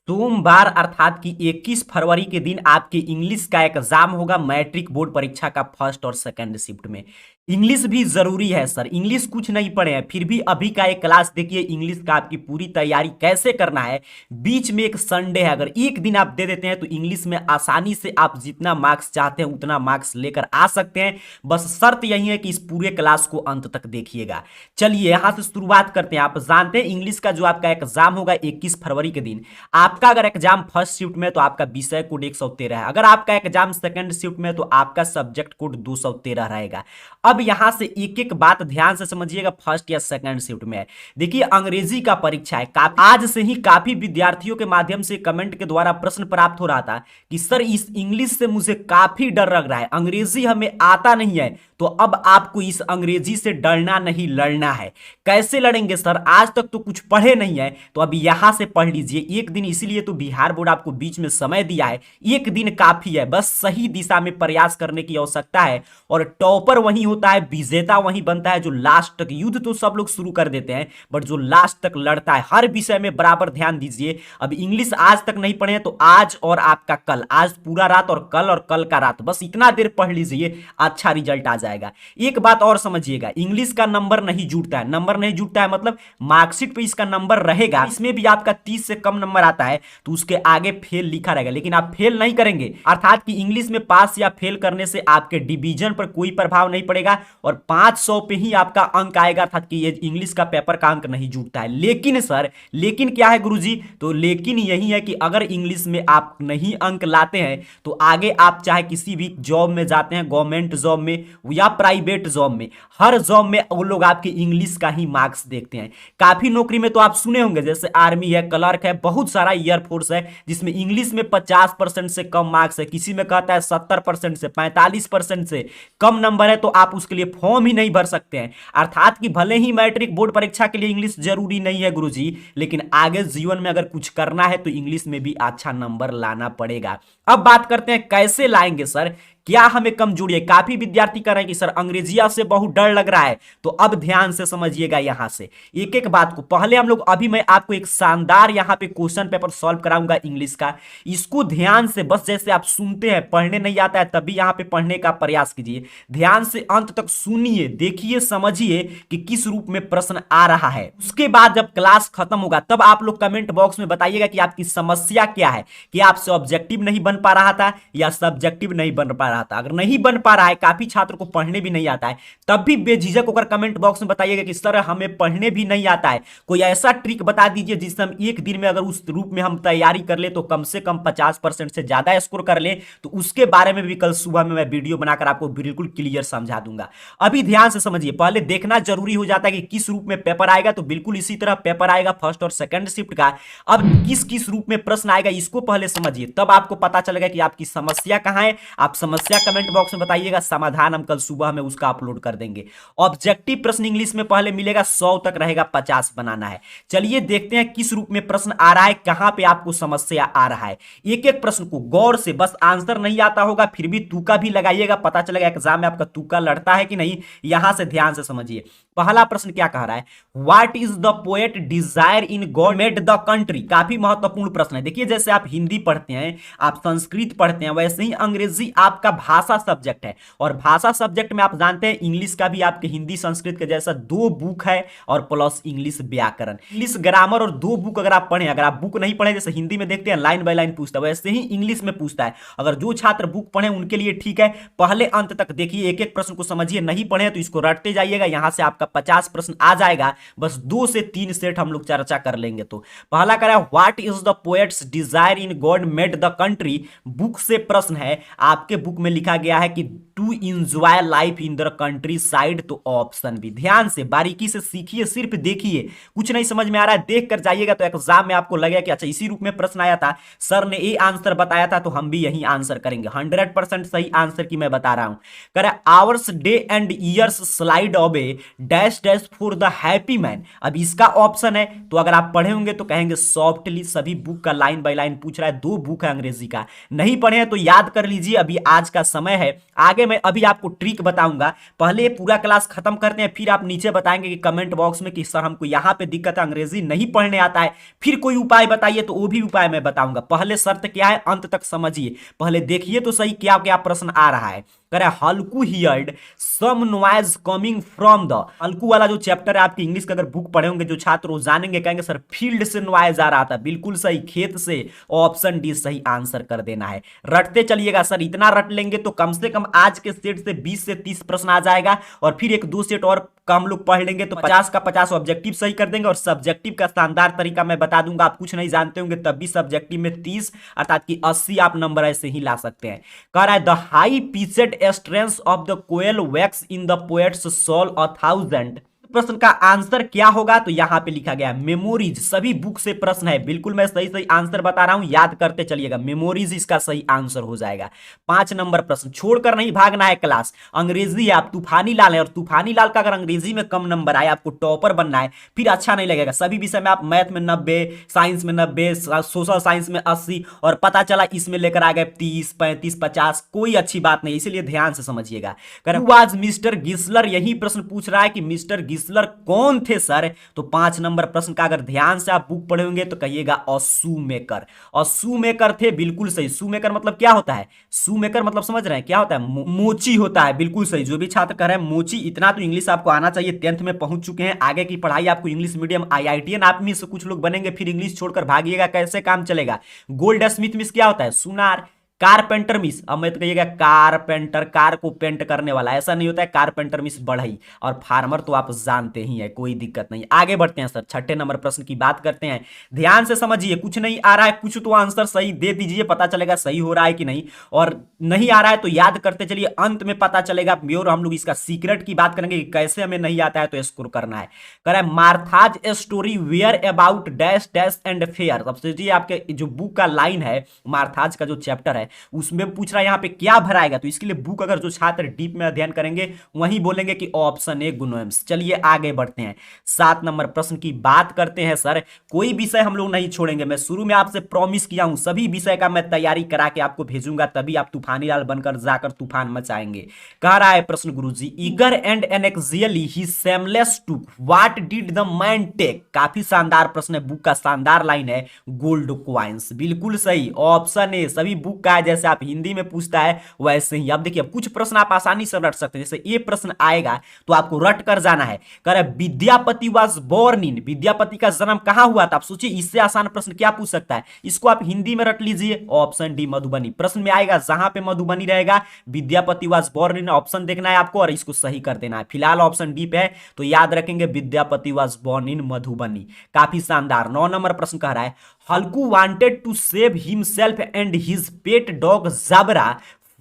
सोमवार अर्थात कि 21 फरवरी के दिन आपके इंग्लिश का एग्जाम होगा मैट्रिक बोर्ड परीक्षा का फर्स्ट और सेकंड शिफ्ट में। इंग्लिश भी जरूरी है सर, इंग्लिश कुछ नहीं पढ़े हैं फिर भी अभी का एक क्लास देखिए इंग्लिश का आपकी पूरी तैयारी कैसे करना है। बीच में एक संडे है, अगर एक दिन आप दे देते हैं तो इंग्लिश में आसानी से आप जितना मार्क्स चाहते हैं उतना मार्क्स लेकर आ सकते हैं। बस शर्त यही है कि इस पूरे क्लास को अंत तक देखिएगा। चलिए यहां से शुरुआत करते हैं। आप जानते हैं इंग्लिश का जो आपका एग्जाम होगा 21 फरवरी के दिन, आपका अगर एग्जाम फर्स्ट शिफ्ट में तो आपका विषय कोड 113 है, अगर आपका एग्जाम सेकंड शिफ्ट में तो आपका सब्जेक्ट कोड 213 रहेगा। अब यहां से एक एक बात ध्यान से समझिएगा फर्स्ट या सेकंड शिफ्ट में है। देखिए अंग्रेजी का परीक्षा है, आज से ही काफी विद्यार्थियों के माध्यम से कमेंट के द्वारा प्रश्न प्राप्त हो रहा था कि सर इस इंग्लिश से मुझे काफी डर लग रहा है, अंग्रेजी हमें आता नहीं है। तो अब आपको इस अंग्रेजी से डरना नहीं लड़ना है। कैसे लड़ेंगे सर, आज तक तो कुछ पढ़े नहीं है, तो अब यहां से पढ़ लीजिए एक दिन, इसीलिए तो बिहार बोर्ड आपको बीच में समय दिया है, एक दिन काफी है, बस सही दिशा में प्रयास करने की आवश्यकता है। और टॉपर वही होता है, विजेता वही बनता है जो लास्ट तक, युद्ध तो सब लोग शुरू कर देते हैं बट जो लास्ट तक लड़ता है। हर विषय में बराबर ध्यान दीजिए। अब इंग्लिश आज तक नहीं पढ़े तो आज और आपका कल, आज पूरा रात और कल का रात, बस इतना देर पढ़ लीजिए, अच्छा रिजल्ट आ जाएगा। एक बात और समझिएगा, इंग्लिश का नंबर नहीं जुड़ता है, नंबर नहीं जुड़ता है मतलब मार्कशीट पे इसका नंबर रहेगा, इसमें भी आपका 30 से कम नंबर आता है तो उसके आगे फेल लिखा रहेगा, लेकिन आप फेल नहीं करेंगे। अर्थात कि इंग्लिश में पास या फेल करने से आपके डिवीजन पर कोई प्रभाव नहीं पड़ेगा और 500 पे ही आपका अंक आएगा, अर्थात कि ये इंग्लिश का पेपर का अंक नहीं जुड़ता है। लेकिन सर, लेकिन क्या है गुरुजी, तो लेकिन यही है कि अगर इंग्लिश में आप नहीं अंक लाते हैं तो आगे आप चाहे किसी भी जॉब में जाते हैं, गवर्नमेंट जॉब में या प्राइवेट जॉब में, हर जॉब में वो लोग आपके इंग्लिश का ही मार्क्स देखते हैं। काफी नौकरी में तो आप सुने होंगे, जैसे आर्मी है, क्लर्क है, बहुत सारा एयरफोर्स है जिसमें इंग्लिश में 50% से कम मार्क्स है, किसी में कहता है 70% से 45% से कम नंबर है, तो आप उसके लिए फॉर्म ही नहीं भर सकते हैं। अर्थात कि भले ही मैट्रिक बोर्ड परीक्षा के लिए इंग्लिश जरूरी नहीं है गुरुजी, लेकिन आगे जीवन में अगर कुछ करना है तो इंग्लिश में भी अच्छा नंबर लाना पड़ेगा। अब बात करते हैं कैसे लाएंगे सर, क्या हमें कमजोरी है। काफी विद्यार्थी कह रहे हैं कि सर अंग्रेजिया से बहुत डर लग रहा है, तो अब ध्यान से समझिएगा यहां से एक एक बात को। पहले हम लोग, अभी मैं आपको एक शानदार यहां पे क्वेश्चन पेपर सॉल्व कराऊंगा इंग्लिश का, इसको ध्यान से, बस जैसे आप सुनते हैं, पढ़ने नहीं आता है तभी यहां पे पढ़ने का प्रयास कीजिए, ध्यान से अंत तक सुनिए, देखिए, समझिए कि किस रूप में प्रश्न आ रहा है। उसके बाद जब क्लास खत्म होगा तब आप लोग कमेंट बॉक्स में बताइएगा कि आपकी समस्या क्या है, कि आपसे ऑब्जेक्टिव नहीं बन पा रहा था या सब्जेक्टिव नहीं बन पा रहा था। अगर नहीं बन पा रहा है, काफी छात्र को पढ़ने भी नहीं आता है, तब भी बेझिझक होकर कमेंट बॉक्स में बताइएगा कि सर हमें पढ़ने भी नहीं आता है, कोई ऐसा ट्रिक बता दीजिए जिससे हम एक दिन में अगर उस रूप में हम तैयारी कर ले तो कम से कम 50% से ज्यादा स्कोर कर ले, तो उसके बारे में भी कल सुबह में मैं वीडियो बनाकर आपको बिल्कुल क्लियर समझा दूंगा। अभी ध्यान से समझिए, पहले देखना जरूरी हो जाता है कि किस रूप में पेपर आएगा, तो बिल्कुल इसी तरह पेपर आएगा फर्स्ट और सेकंड शिफ्ट का। अब किस किस रूप में प्रश्न आएगा इसको पहले समझिए, तब आपको पता चलेगा कि आपकी समस्या कहां है। आप समस्या कमेंट बॉक्स में बताइएगा, समाधान हम कल सुबह में उसका अपलोड कर देंगे। ऑब्जेक्टिव प्रश्न इंग्लिश में पहले मिलेगा 100 तक रहेगा, 50 बनाना है। चलिए देखते हैं किस रूप में प्रश्न आ रहा है, कहां पे आपको समस्या आ रहा है। एक एक प्रश्न को गौर से, बस आंसर नहीं आता होगा फिर भी तुक्का भी लगाइएगा, पता चलेगा एग्जाम में आपका तुक्का लड़ता है कि नहीं। यहां से ध्यान से समझिए, पहला प्रश्न क्या कह रहा है, what is the poet desire in God made the country. काफी महत्वपूर्ण प्रश्न है। देखिए जैसे आप हिंदी पढ़ते हैं, आप संस्कृत पढ़ते हैं, वैसे ही अंग्रेजी आपका भाषा सब्जेक्ट है, और भाषा सब्जेक्ट में आप जानते हैं इंग्लिश का भी आपके हिंदी संस्कृत के जैसा 2 बुक है और प्लस इंग्लिश व्याकरण, इंग्लिश ग्रामर, और 2 बुक अगर आप पढ़ें, अगर आप बुक नहीं पढ़े जैसे हिंदी में देखते हैं लाइन बाय लाइन पूछता है, वैसे ही इंग्लिश में पूछता है। अगर जो छात्र बुक पढ़े उनके लिए ठीक है, पहले अंत तक देखिए, एक एक प्रश्न को समझिए, नहीं पढ़े तो इसको रटते जाइएगा, यहां से आपका 50 प्रश्न आ जाएगा। बस 2 से 3 सेट हम लोग चर्चा कर लेंगे। तो पहला कह रहा है what is the poet's desire in God made the country. Book से प्रश्न है, आपके बुक में लिखा गया है कि to enjoy life in the country side, तो ऑप्शन भी। ध्यान से बारीकी से सीखिए, सिर्फ देखिए, कुछ नहीं समझ में आ रहा है देख कर जाइएगा तो एग्जाम में आपको लगेगा कि अच्छा इसी रूप में प्रश्न आया था, सर ने ये आंसर बताया था तो हम भी यही आंसर करेंगे। 100% सही आंसर की मैं बता रहा हूं। कह रहा है hours day and years slide away dash dash for the happy man. अब इसका ऑप्शन है, तो अगर आप पढ़े होंगे तो कहेंगे सॉफ्टली, सभी बुक का लाइन बाय लाइन पूछ रहा है, 2 बुक है अंग्रेजी का, नहीं पढ़े हैं तो याद कर लीजिए, अभी आज का समय है। आगे मैं अभी आपको ट्रिक बताऊंगा, पहले पूरा क्लास खत्म करते हैं, फिर आप नीचे बताएंगे कि कमेंट बॉक्स में कि सर हमको यहाँ पे दिक्कत है, अंग्रेजी नहीं पढ़ने आता है, फिर कोई उपाय बताइए, तो वो भी उपाय मैं बताऊंगा। पहले शर्त क्या है अंत तक समझिए, पहले देखिए तो सही क्या क्या प्रश्न आ रहा है। करे Halku heard some noise coming from the, Halku वाला जो चैप्टर है आपकी इंग्लिश का, अगर बुक पढ़े होंगे जो छात्र वो जानेंगे, कहेंगे सर फील्ड से नॉइज आ रहा था, बिल्कुल सही, खेत से, ऑप्शन डी सही आंसर कर देना है। रटते चलिएगा सर, इतना रट लेंगे तो कम से कम आज के सेट से 20 से 30 प्रश्न आ जाएगा, और फिर एक दो सेट और कम लोग पढ़ लेंगे तो 50 का 50 ऑब्जेक्टिव सही कर देंगे। और सब्जेक्टिव का शानदार तरीका मैं बता दूंगा, आप कुछ नहीं जानते होंगे तब भी सब्जेक्टिव में 30 अर्थात कि 80 आप नंबर ऐसे ही ला सकते हैं। कह रहा है the high pitched strength of the koel wakes in the poet's soul 1000। प्रश्न का आंसर क्या होगा, तो यहां पे लिखा गया मेमोरीज, सभी बुक से प्रश्न है, बिल्कुल मैं सही सही आंसर बता रहा हूं, याद करते चलिएगा, मेमोरीज इसका सही आंसर हो जाएगा। 5 नंबर प्रश्न, छोड़कर नहीं भागना है क्लास, अंग्रेजी है, आप तूफानी लाल है, और तूफानी लाल का अगर अंग्रेजी में कम नंबर आए, आपको टॉपर बनना है, फिर अच्छा नहीं लगेगा। सभी विषय में आप मैथ में 90, साइंस में 90, सोशल साइंस में 80, और पता चला इसमें लेकर आ गए 30, 35, 50, कोई अच्छी बात नहीं, इसीलिए ध्यान से समझिएगा। वाज मिस्टर गिस्लर, यही प्रश्न पूछ रहा है कि मिस्टर गिस्लर कौन थे सर, तो 5 नंबर प्रश्न का अगर ध्यान से आप बुक पढ़े होंगे तो कहिएगा शू मेकर, और शू मेकर थे, बिल्कुल सही। शू मेकर मतलब क्या होता है, शू मेकर मतलब समझ रहे हैं क्या होता है, मोची होता है, बिल्कुल सही। जो भी छात्र कह रहे हैं मोची, इतना तो इंग्लिश आपको आना चाहिए, 10th में पहुंच चुके हैं, आगे की पढ़ाई आपको इंग्लिश मीडियम IITN आप में से कुछ लोग बनेंगे, फिर इंग्लिश छोड़कर भागिएगा, कैसे काम चलेगा। गोल्ड स्मिथ मिस क्या होता है, सुनार। कारपेंटर मिस, अब मैं तो कहिएगा कारपेंटर, कार को पेंट करने वाला, ऐसा नहीं होता है, कारपेंटर मिस बढ़ई, और फार्मर तो आप जानते ही हैं, कोई दिक्कत नहीं। आगे बढ़ते हैं सर, 6ठे नंबर प्रश्न की बात करते हैं, ध्यान से समझिए, कुछ नहीं आ रहा है कुछ तो आंसर सही दे दीजिए, पता चलेगा सही हो रहा है कि नहीं, और नहीं आ रहा है तो याद करते चलिए, अंत में पता चलेगा। और हम लोग इसका सीक्रेट की बात करेंगे कि कैसे हमें नहीं आता है तो स्कोर करना है। कह रहा है Martha's story were about dash dash and fair, अब सोचिए आपके जो बुक का लाइन है, मार्थाज का जो चैप्टर है उसमें पूछ रहा है यहाँ पे क्या भराएगा, तो इसके लिए बुक अगर जो छात्र डीप में अध्ययन करेंगे वही बोलेंगे कि ऑप्शन ए गुणोएम्स। चलिए आगे बढ़ते हैं, 7 नंबर प्रश्न की बात करते हैं सर। कोई विषय हम लोग नहीं छोड़ेंगे, मैं शुरू में आपसे प्रॉमिस किया हूं सभी विषय का मैं तैयारी करा के आपको भेजूंगा, तभी आप तूफानी लाल बनकर जाकर तूफान मचाएंगे। कह रहा है प्रश्न Guruji, eager and anxiously he seamless to what did the man take, काफी शानदार प्रश्न है, बुक का शानदार लाइन है, गोल्ड क्वाइंस, बिल्कुल सही, ऑप्शन ए। सभी बुक का है, जैसे आप हिंदी में पूछता है वैसे ही। अब देखिए, अब कुछ प्रश्न आप आसानी से रट सकते हैं, जैसे ये प्रश्न आएगा तो आपको रट कर जाना है। कह रहा है Vidyapati was born in, Vidyapati का जन्म कहां हुआ था, आप सोचिए इससे आसान प्रश्न क्या पूछ सकता है, इसको आप हिंदी में रट लीजिए, ऑप्शन डी मधुबनी। प्रश्न में आएगा जहां पे मधुबनी रहेगा, Vidyapati was born in, option देखना है आपको और इसको सही कर देना है। फिलहाल ऑप्शन डी पे है तो याद रखेंगे Vidyapati was born in Madhubani, काफी शानदार। 9 नंबर प्रश्न कह रहा है Halku wanted to save himself and his pet dog Jabra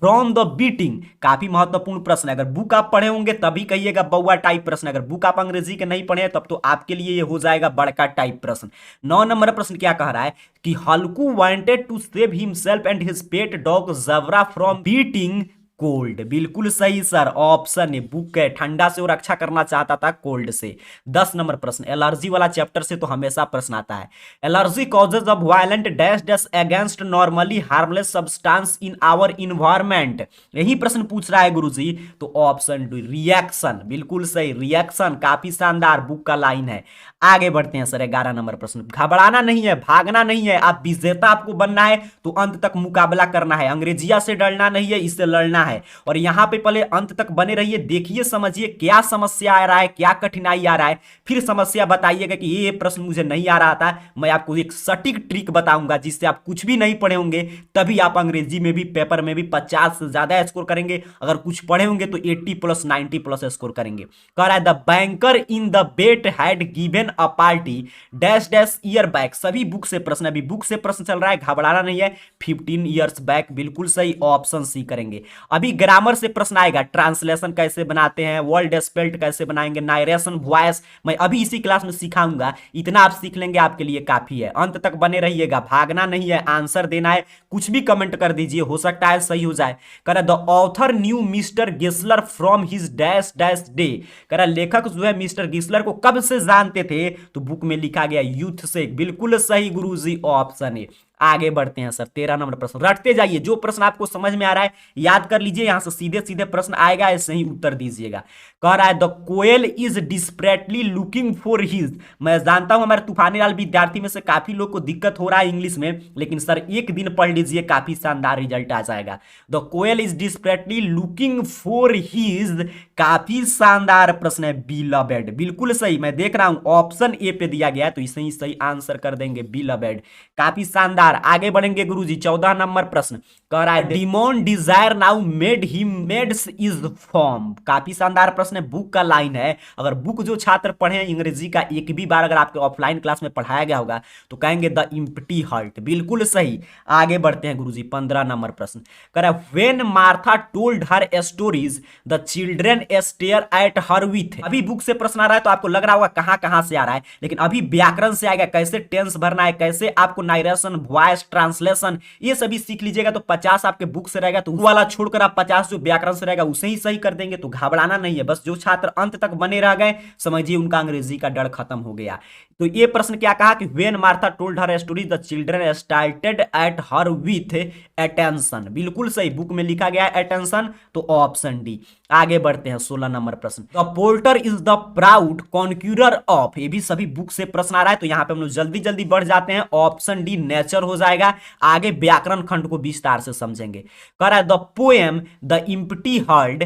from the beating, काफी महत्वपूर्ण प्रश्न है, अगर बुक आप पढ़े होंगे तभी कहिएगा बउआ टाइप प्रश्न, अगर बुक आप अंग्रेजी के नहीं पढ़े तब तो आपके लिए ये हो जाएगा बड़का टाइप प्रश्न। 9 नंबर प्रश्न क्या कह रहा है कि Halku wanted to save himself and his pet dog Jabra from beating cold, बिल्कुल सही सर, ऑप्शन ए बुक है, ठंडा से वो रक्षा करना चाहता था कोल्ड से। 10 नंबर प्रश्न, एलर्जी वाला चैप्टर से तो हमेशा प्रश्न आता है, allergy causes of violent dash dash against normally harmless substance in our environment, यही प्रश्न पूछ रहा है गुरुजी, तो ऑप्शन डी रिएक्शन, बिल्कुल सही, रिएक्शन, काफी शानदार, बुक का लाइन है। आगे बढ़ते हैं सर, 11 नंबर प्रश्न, घबराना नहीं है, भागना नहीं है, आप विजेता आपको बनना है तो अंत तक मुकाबला करना है, अंग्रेजिया से डरना नहीं है, इससे लड़ना है, और यहां पे पहले अंत तक बने रहिए, देखिए समझिए क्या समस्या आ रहा है, क्या कठिनाई आ रहा है, फिर समस्या बताइएगा कि ये प्रश्न मुझे नहीं आ रहा था। मैं आपको एक सटीक ट्रिक बताऊंगा जिससे आप कुछ भी नहीं पढ़े होंगे तभी आप अंग्रेजी में भी पेपर में भी 50 से ज्यादा स्कोर करेंगे, अगर कुछ पढ़े होंगे तो 80 प्लस 90 प्लस स्कोर करेंगे। कह रहा है the banker in the bet had given a party dash dash year back, सभी बुक से प्रश्न, अभी बुक से प्रश्न चल रहा है, घबराना नहीं है, 15 ईयर्स बैक, बिल्कुल सही, ऑप्शन सी करेंगे। अभी ग्रामर से प्रश्न आएगा, ट्रांसलेशन कैसे बनाते हैं, वर्ड स्पेल्ट कैसे बनाएंगे, नारेशन वॉइस, मैं अभी इसी क्लास में सिखाऊंगा, इतना आप सीख लेंगे आपके लिए काफी है। अंत तक बने रहिएगा, भागना नहीं है, आंसर देना है, कुछ भी कमेंट कर दीजिए, हो सकता है सही हो जाए। कह रहा the author knew Mr Gessler from his dash dash day, कह रहा लेखक जो है मिस्टर गिस्लर को कब से जानते थे, तो बुक में लिखा गया यूथ से, बिल्कुल सही गुरुजी, ऑप्शन ए। आगे बढ़ते हैं सर 13 नंबर प्रश्न, रटते जाइए, जो प्रश्न आपको समझ में आ रहा है याद कर लीजिए, यहां से सीधे सीधे प्रश्न आएगा, ऐसे ही उत्तर दीजिएगा। कह रहा है the koel is desperately looking for his, मैं जानता हूं हमारे तूफानी लाल विद्यार्थी में से काफी लोग को दिक्कत हो रहा है इंग्लिश में, लेकिन सर एक दिन पढ़ लीजिए, काफी शानदार रिजल्ट आ जाएगा। The koel is desperately looking for his, काफी शानदार प्रश्न है, बिलवेड, बिल्कुल सही, मैं देख रहा हूं ऑप्शन ए पे दिया गया है, तो इसे ही सही आंसर कर देंगे, बिलवेड, काफी शानदार। आगे बढ़ेंगे गुरुजी, 14 नंबर प्रश्न कह रहा है demon desire now made him maids is form, काफी शानदार प्रश्न है, बुक का लाइन है, अगर बुक जो छात्र पढ़े हैं अंग्रेजी का एक भी बार अगर आपके ऑफलाइन क्लास में पढ़ाया गया होगा तो कहेंगे द इम्प्टी हर्ट, बिल्कुल सही। आगे बढ़ते हैं गुरुजी, 15 नंबर प्रश्न कह रहा है when Martha told her stories the children stare at her with, अभी बुक से प्रश्न आ रहा है तो आपको लग रहा होगा कहां कहां से आ रहा है, लेकिन अभी व्याकरण से आएगा, कैसे टेंस भरना है, कैसे आपको नाइरेशन वॉइस ट्रांसलेशन ये सभी सीख लीजिएगा, तो 50 आपके बुक से रहेगा, तो वो वाला छोड़कर आप 50 जो व्याकरण से रहेगा उसे ही सही कर देंगे, तो घबराना नहीं है, बस जो छात्र अंत तक बने रह गए समझिए उनका अंग्रेजी का डर खत्म हो गया। तो ये प्रश्न क्या कहा कि when Martha told her story the children started at her with attention, बिल्कुल सही, बुक में लिखा गया है अटेंशन, तो ऑप्शन डी। आगे बढ़ते हैं 16 नंबर प्रश्न, the porter is the proud conqueror of, ये भी सभी बुक से प्रश्न आ रहा है, तो यहां पे हम लोग जल्दी जल्दी बढ़ जाते हैं, ऑप्शन डी नेचर हो जाएगा। आगे व्याकरण खंड को विस्तार से समझेंगे। कह रहा है the poem the empty heard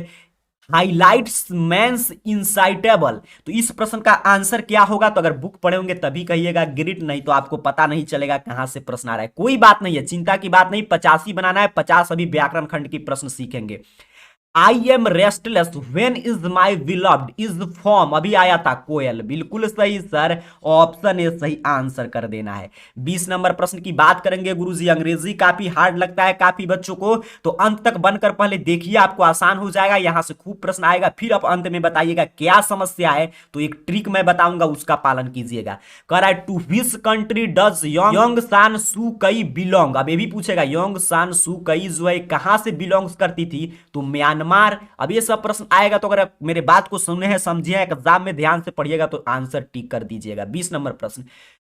highlights man's insatiable, तो इस प्रश्न का आंसर क्या होगा, तो अगर बुक पढ़े होंगे तभी कहिएगा ग्रिट, नहीं तो आपको पता नहीं चलेगा कहां से प्रश्न आ रहा है, कोई बात नहीं है, चिंता की बात नहीं, 50 ही बनाना है, 50 अभी व्याकरण खंड की प्रश्न सीखेंगे। I am restless when is my beloved is form, अभी आया था कोयल, बिल्कुल सही सर, ऑप्शन ए सही आंसर कर देना है। 20 नंबर प्रश्न की बात करेंगे गुरुजी, अंग्रेजी काफी हार्ड लगता है काफी बच्चों को, तो अंत तक बनकर पहले देखिए, आपको आसान हो जाएगा, यहां से खूब प्रश्न आएगा, फिर आप अंत में बताइएगा क्या समस्या है, तो एक ट्रिक मैं बताऊंगा उसका पालन कीजिएगा। कह रहा है to which country does Aung San Suu कई बिलोंग, अब ये भी पूछेगा योंग सान सू कई जो है कहां से बिलोंग्स करती थी, तो म्यांमार। अब ये सब प्रश्न आएगा, तो अगर मेरे बात को सुनने हैं समझे हैं एग्जाम में ध्यान से पढ़िएगा तो आंसर टिक कर दीजिएगा। 20 नंबर प्रश्न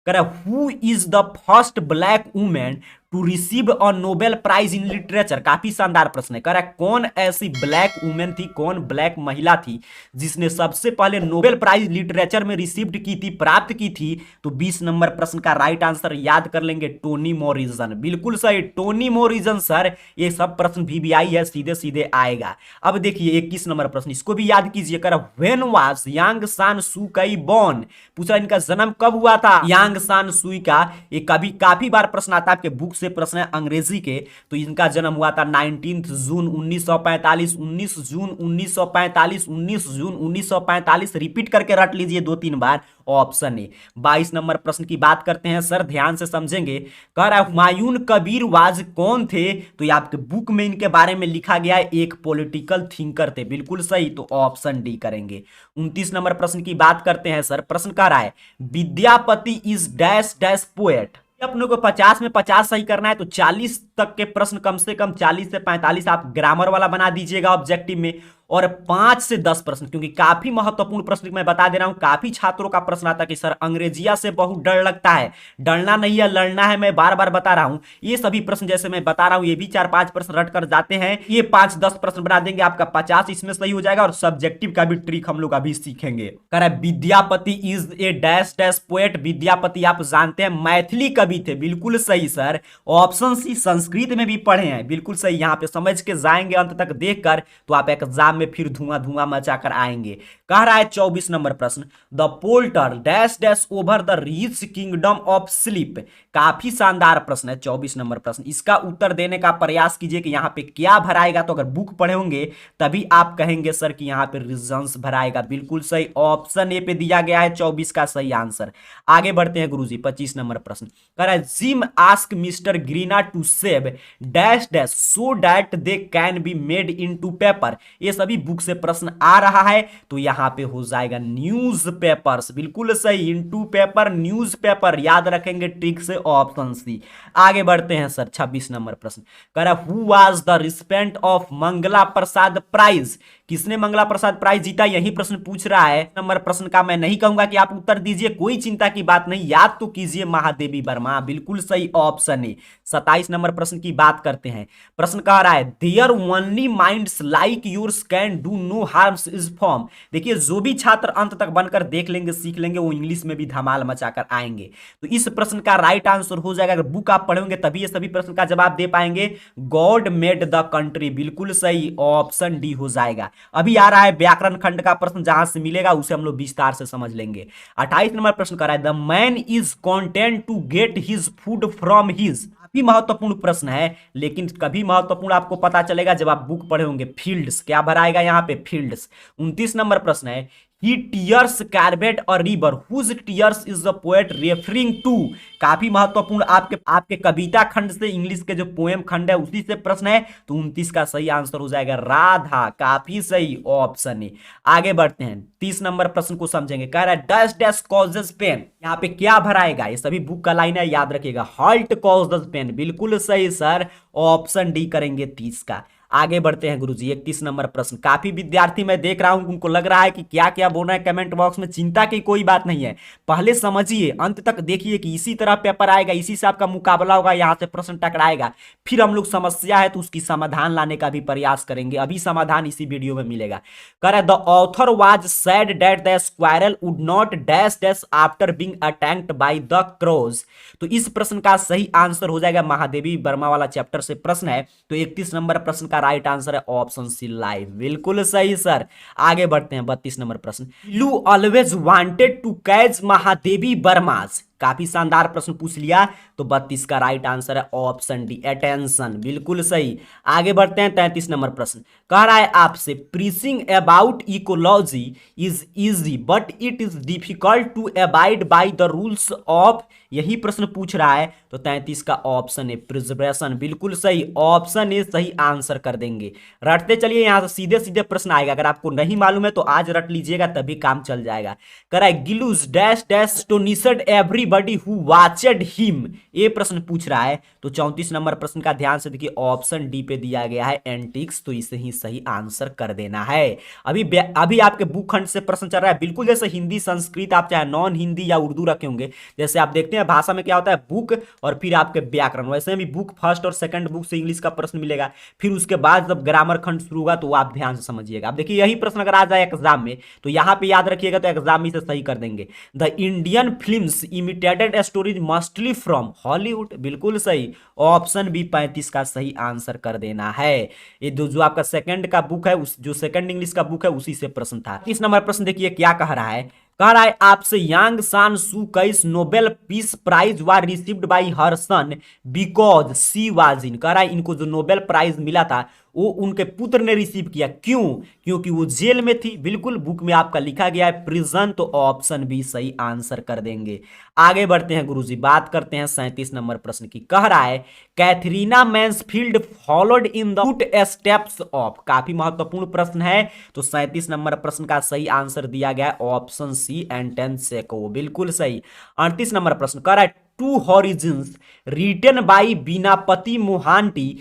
कह रहा है who is the first black women to receive a Nobel prize in literature, काफी शानदार प्रश्न है, कह रहा है कौन ऐसी ब्लैक वुमेन थी, कौन ब्लैक महिला थी जिसने सबसे पहले नोबेल प्राइज लिटरेचर में रिसीव्ड की थी, प्राप्त की थी, तो 20 नंबर प्रश्न का राइट आंसर याद कर लेंगे टोनी मोरिजन, बिल्कुल सही, टोनी मोरिजन सर, ये सब प्रश्न VBI है, सीधे सीधे आएगा। अब देखिए 21 नंबर प्रश्न, इसको भी याद कीजिए, कह रहा when was Yang San Suu कई बॉर्न, पूछा इनका जन्म कब हुआ था, यांग सान सुई का, ये कभी काफी बार प्रश्न आता है आपके बुक से प्रश्न है अंग्रेजी के, तो इनका जन्म हुआ था 19 जून 1945, 19 जून 1945, 19 जून 1945, रिपीट करके रट लीजिए 2-3 बार, ऑप्शन ए। 22 नंबर प्रश्न की बात करते हैं सर, ध्यान से समझेंगे। कह रहा है हुमायूं कबीर वाज कौन थे, तो ये आपके बुक में इनके बारे में लिखा गया है, एक पॉलिटिकल थिंकर थे, बिल्कुल सही, तो ऑप्शन डी करेंगे। 29 नंबर प्रश्न की बात करते हैं सर, प्रश्न कह रहा है Vidyapati is dash dash poet, अपने को 50 में 50 सही करना है, तो 40 तक के प्रश्न कम से कम 40 से 45 आप ग्रामर वाला बना दीजिएगा ऑब्जेक्टिव में, और 5 से 10 प्रश्न, क्योंकि काफी महत्वपूर्ण प्रश्न मैं बता दे रहा हूं, काफी छात्रों का प्रश्न आता है कि सर अंग्रेजिया से बहुत डर लगता है, डरना नहीं है लड़ना है, मैं बार बार बता रहा हूं, ये सभी प्रश्न जैसे मैं बता रहा हूं ये भी 4-5 प्रश्न रट कर जाते हैं, ये 5-10 प्रश्न बना देंगे, आपका 50 इसमें सही हो जाएगा, और सब्जेक्टिव का भी ट्रिक हम लोग अभी सीखेंगे। कह रहा है Vidyapati is a dash dash poet, Vidyapati आप जानते हैं मैथिली कवि थे, बिल्कुल सही सर, ऑप्शन सी संस्कृत में भी पढ़े हैं, बिल्कुल सही, यहां पे समझ के जाएंगे अंत तक देखकर, तो आप एग्जाम में फिर धुआं धुआं मचाकर आएंगे। कह रहा है 24 नंबर प्रश्न the poulter dash dash over the rich kingdom of sleep, काफी शानदार प्रश्न है 24 नंबर प्रश्न, इसका उत्तर देने का प्रयास कीजिए कि यहां पे क्या भराएगा, तो अगर बुक पढ़े होंगे तभी आप कहेंगे सर कि यहां पे रीजंस भराएगा, बिल्कुल सही, ऑप्शन ए पे दिया गया है 24 का सही आंसर। आगे बढ़ते हैं गुरुजी 25 नंबर प्रश्न, कह रहा है Jim ask Mr Greena to save save dash dash so that they can be made into paper. ये सभी बुक से प्रश्न आ रहा है तो यहां पे हो जाएगा न्यूज पेपर्स, बिल्कुल सही, इनटू पेपर न्यूज पेपर, याद रखेंगे ट्रिक से ऑप्शन सी। आगे बढ़ते हैं सर 26 नंबर प्रश्न कह रहा who was the recipient of Mangla Prasad prize, किसने मंगला प्रसाद प्राइज जीता, यही प्रश्न पूछ रहा है। नंबर प्रश्न का मैं नहीं कहूंगा कि आप उत्तर दीजिए, कोई चिंता की बात नहीं, याद तो कीजिए महादेवी वर्मा, बिल्कुल सही ऑप्शन है। 27 नंबर प्रश्न की बात करते हैं। प्रश्न कह रहा है there only minds like yours can do no harms is form. देखिए जो भी छात्र अंत तक बनकर देख लेंगे सीख लेंगे वो इंग्लिश में भी धमाल मचाकर आएंगे। तो इस प्रश्न का राइट आंसर हो जाएगा, अगर बुक आप पढ़ोगे तभी ये सभी प्रश्न का जवाब दे पाएंगे, गॉड मेड द कंट्री, बिल्कुल सही ऑप्शन डी हो जाएगा। अभी आ रहा है व्याकरण खंड का प्रश्न, जहां से मिलेगा उसे हम लोग विस्तार से समझ लेंगे। 28 नंबर प्रश्न कर रहा है the man is content to get his food from his, काफी महत्वपूर्ण प्रश्न है, लेकिन कभी महत्वपूर्ण आपको पता चलेगा जब आप बुक पढ़े होंगे। फील्ड्स क्या भराएगा यहाँ पे, फील्ड्स। 29 नंबर प्रश्न है he tears Corbett or river whose tears is the poet referring to, काफी महत्वपूर्ण आपके कविता खंड से, इंग्लिश के जो पोएम खंड है उसी से प्रश्न है। तो 29 का सही आंसर हो जाएगा राधा, काफी सही ऑप्शन है। आगे बढ़ते हैं 30 नंबर प्रश्न को समझेंगे। कह रहा है डैश डैश कॉजेस पेन, यहाँ पे क्या भराएगा, ये सभी बुक का लाइन है याद रखिएगा, हॉल्ट कॉजेस पेन, बिल्कुल सही सर, ऑप्शन डी करेंगे 30 का। आगे बढ़ते हैं गुरुजी 31 नंबर प्रश्न, काफी विद्यार्थी मैं देख रहा हूं उनको लग रहा है कि क्या क्या बोलना है कमेंट बॉक्स में, चिंता की कोई बात नहीं है, पहले समझिए अंत तक देखिए कि इसी तरह पेपर आएगा, इसी से आपका मुकाबला होगा, यहां से प्रश्न टकराएगा, फिर हम लोग समस्या है तो उसकी समाधान लाने का भी प्रयास करेंगे, अभी समाधान इसी वीडियो में मिलेगा। कह रहा है the author was sad that the squirrel would not dash dash after being attacked by the crows. तो इस प्रश्न का सही आंसर हो जाएगा, महादेवी वर्मा वाला चैप्टर से प्रश्न है, तो 31 नंबर प्रश्न का राइट आंसर है ऑप्शन सी लाइव, बिल्कुल सही सर। आगे बढ़ते हैं 32 नंबर प्रश्न, you always wanted to catch Mahadevi Varma's, काफी शानदार प्रश्न पूछ लिया, तो 32 का राइट आंसर है ऑप्शन डी अटेंशन, बिल्कुल सही। आगे बढ़ते हैं 33 नंबर प्रश्न, कह रहा है आपसे preaching about ecology is easy but it is difficult to abide by the rules of, यही प्रश्न पूछ रहा है, तो 33 का ऑप्शन है प्रिजर्वेशन, बिल्कुल सही, ऑप्शन ए सही आंसर कर देंगे। रटते चलिए, यहां से सीधे सीधे प्रश्न आएगा, अगर आपको नहीं मालूम है तो आज रट लीजिएगा तभी काम चल जाएगा। कह रहा है Gillies dash dash astonished everybody who watched him, ये प्रश्न पूछ रहा है, तो 34 नंबर प्रश्न का ध्यान से देखिए, ऑप्शन डी पे दिया गया है एंटिक्स, तो इसे ही सही आंसर कर देना है। अभी आपके बुक खंड से प्रश्न चल रहा है, बिल्कुल जैसे हिंदी संस्कृत आप चाहे नॉन हिंदी या उर्दू रखे होंगे, जैसे आप देखते हैं भाषा में क्या होता है बुक और फिर आपके व्याकरण, वैसे भी बुक फर्स्ट और सेकंड बुक से इंग्लिश का प्रश्न मिलेगा, फिर उसके बाद जब ग्रामर खंड शुरू होगा तो आप ध्यान से समझिएगा। अब देखिए यही प्रश्न अगर आ जाए एग्जाम में तो यहां पे याद रखिएगा, तो एग्जाम में से सही कर देंगे। The Indian films imitated stories mostly from Hollywood, बिल्कुल सही, ऑप्शन बी 35 का सही आंसर कर देना है। ये जो आपका सेकंड का बुक है, जो सेकंड इंग्लिश का बुक है उसी से प्रश्न था। 30 नंबर प्रश्न देखिए क्या कह रहा है, कह रहा है आपसे Aung San Suu Kyi's Nobel peace prize was received by her son because she was in, कह रहा है इनको जो नोबेल प्राइज मिला था वो उनके पुत्र ने रिसीव किया, क्यों, क्योंकि वो जेल में थी, बिल्कुल बुक में आपका लिखा गया है प्रिजन, तो ऑप्शन बी सही आंसर कर देंगे। आगे बढ़ते हैं गुरुजी, बात करते हैं 37 नंबर प्रश्न की। कह रहा है Katherine Mansfield followed in the footsteps of, काफी महत्वपूर्ण प्रश्न है, तो 37 नंबर प्रश्न का सही आंसर दिया गया है ऑप्शन सी एंटन सेको, बिल्कुल सही। 38 नंबर प्रश्न कह रहा है two horizons written by Binapani Mohanty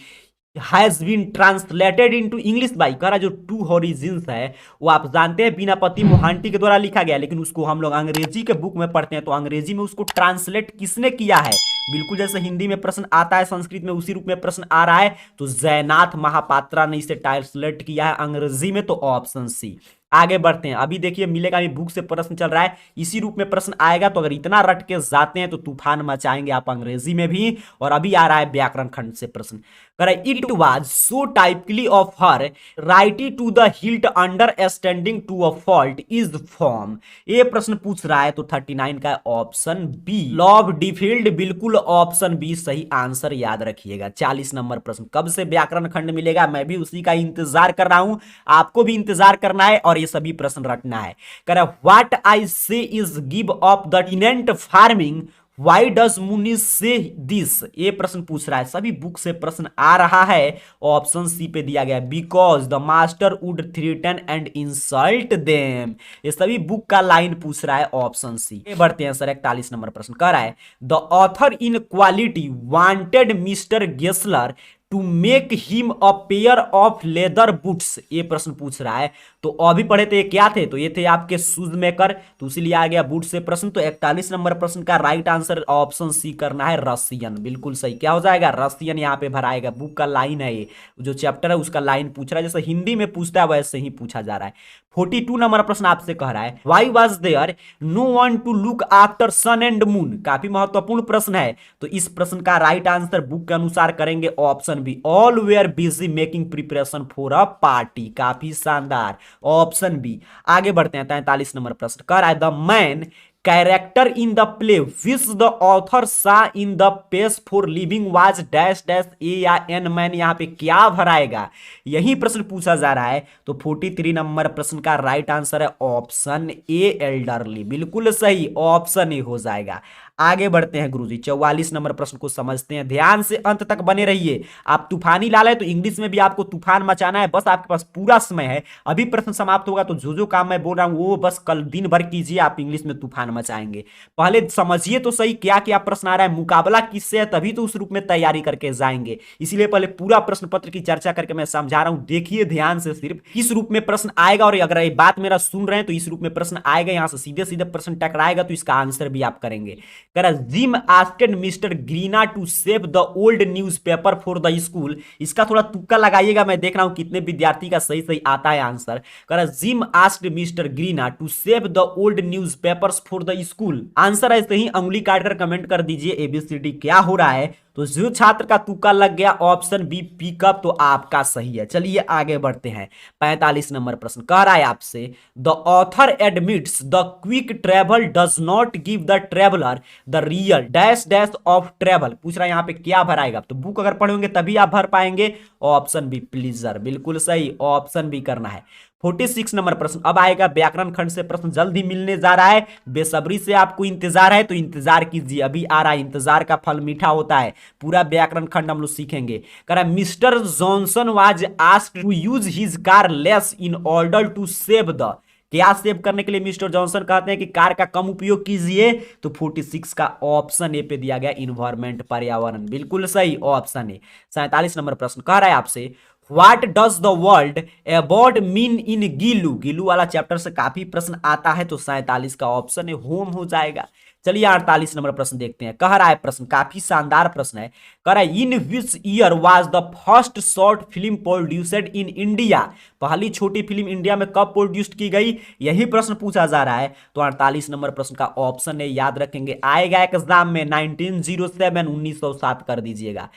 has been translated into English by, कह रहा जो टू हॉरिजन्स है वो आप जानते हैं बीनापति मोहांटी के द्वारा लिखा गया, लेकिन उसको हम लोग अंग्रेजी के बुक में पढ़ते हैं, तो अंग्रेजी में उसको ट्रांसलेट किसने किया है, बिल्कुल जैसे हिंदी में प्रश्न आता है संस्कृत में उसी रूप में प्रश्न आ रहा है, तो जयनाथ महापात्रा ने इसे ट्रांसलेट किया है अंग्रेजी में, तो ऑप्शन सी। आगे बढ़ते हैं, अभी देखिए मिलेगा, अभी बुक से प्रश्न चल रहा है, इसी रूप में प्रश्न आएगा, तो अगर इतना रट के जाते हैं तो तूफान मचाएंगे आप अंग्रेजी में भी। और अभी आ रहा है व्याकरण खंड से प्रश्न, it was so typically of her righty to the hilt understanding to a fault is form, ये प्रश्न पूछ रहा है, तो 39 का ऑप्शन बी लव डिफील्ड, बिल्कुल ऑप्शन बी सही आंसर याद रखिएगा। 40 नंबर प्रश्न, कब से व्याकरण खंड मिलेगा, मैं भी उसी का इंतजार कर रहा हूं, आपको भी इंतजार करना है और ये सभी प्रश्न रटना है। कह रहा what I say is give off the tenant farming why does Muni say this, ये प्रश्न पूछ रहा है, सभी बुक से प्रश्न आ रहा है। ऑप्शन सी पे दिया गया because the master would threaten and insult them, ये सभी बुक का लाइन पूछ रहा है, ऑप्शन सी। बढ़ते हैं सर 41 नंबर प्रश्न कह रहा है the author in quality wanted Mr Gessler to make him a pair of leather boots, ये प्रश्न पूछ रहा है। तो अभी पढ़े थे ये क्या थे, तो ये थे आपके शूज मेकर, तो इसीलिए आ गया बूट से प्रश्न। तो 41 नंबर प्रश्न का राइट आंसर ऑप्शन सी करना है, रसियन, बिल्कुल सही। क्या हो जाएगा, रसियन यहाँ पे भराएगा, बुक का लाइन है ये, जो चैप्टर है उसका लाइन पूछ रहा है, जैसे हिंदी में पूछता है वैसे ही पूछा जा रहा है। 42 नंबर प्रश्न आपसे कह रहा है why was there no one to look after sun and moon, काफी महत्वपूर्ण प्रश्न है। तो इस प्रश्न का राइट आंसर बुक के अनुसार करेंगे option B, all were busy making preparation for a party, काफी शानदार, ऑप्शन बी। आगे बढ़ते हैं 43 नंबर प्रश्न कह रहा है the main character in the play which the author saw in the pace for living was dash dash, a या एन, मैन यहाँ पे क्या भराएगा, यही प्रश्न पूछा जा रहा है। तो 43 नंबर प्रश्न का राइट आंसर है ऑप्शन ए, एल्डरली, बिल्कुल सही, ऑप्शन ए हो जाएगा। आगे बढ़ते हैं गुरुजी 44 नंबर प्रश्न को समझते हैं, ध्यान से अंत तक बने रहिए। आप तूफानी लाल है तो इंग्लिश में भी आपको तूफान मचाना है, बस आपके पास पूरा समय है, अभी प्रश्न समाप्त होगा तो जो जो काम मैं बोल रहा हूं वो बस कल दिन भर कीजिए, आप इंग्लिश में तूफान मचाएंगे। पहले समझिए तो सही क्या क्या प्रश्न आ रहा है, मुकाबला किससे है, तभी तो उस रूप में तैयारी करके जाएंगे, इसीलिए पहले पूरा प्रश्न पत्र की चर्चा करके मैं समझा रहा हूं, देखिए ध्यान से सिर्फ किस रूप में प्रश्न आएगा, और अगर ये बात मेरा सुन रहे हैं तो इस रूप में प्रश्न आएगा, यहां से सीधे सीधे प्रश्न टकराएगा तो इसका आंसर भी आप करेंगे। Jim asked Mr Greena to save the old newspaper for the school, इसका थोड़ा तुक्का लगाइएगा, मैं देख रहा हूं कितने विद्यार्थी का सही सही आता है answer. Jim asked Mr Greena to save the old newspapers for the school, answer ऐसे ही अंगुली काटकर कमेंट कर दीजिए एबीसीडी क्या हो रहा है। तो जो छात्र का तुक्का लग गया ऑप्शन बी पिकअप, तो आपका सही है। चलिए आगे बढ़ते हैं 45 नंबर प्रश्न कह रहा है आपसे the author admits the quick travel does not give the traveller the real dash dash of travel, पूछ रहा है यहाँ पे क्या भराएगा, तो बुक अगर पढ़ोगे तभी आप भर पाएंगे, ऑप्शन बी प्लीजर, बिल्कुल सही, ऑप्शन बी करना है। 46 नंबर प्रश्न अब आएगा, व्याकरण खंड से प्रश्न जल्द ही मिलने जा रहा है, बेसब्री से आपको इंतजार है तो इंतजार कीजिए, अभी आ रहा है, इंतजार का फल मीठा होता है। पूरा व्याकरण खंड हम लोग सीखेंगे। कह रहा है Mr Johnson was asked to use his car less in order to save the, क्या सेव करने के लिए मिस्टर जॉनसन कहते हैं कि कार का कम उपयोग कीजिए, तो 46 का ऑप्शन ए पे दिया गया इन्वायरमेंट, पर्यावरण, बिल्कुल सही, ऑप्शन ए। 47 नंबर प्रश्न कह रहा है आपसे what does the world about mean in Gillu, Gillu वाला चैप्टर से काफी प्रश्न आता है, तो 47 का ऑप्शन है होम हो जाएगा। चलिए 48 नंबर प्रश्न देखते हैं, कह रहा है प्रश्न काफी शानदार प्रश्न है, कह रहा है in which year was the first short film produced in India, पहली छोटी फिल्म इंडिया में कब प्रोड्यूस्ड की गई, यही प्रश्न पूछा जा रहा है। तो 48 नंबर प्रश्न का ऑप्शन है, याद रखेंगे आएगा एग्जाम में 1907, 1907 कर दीजिएगा।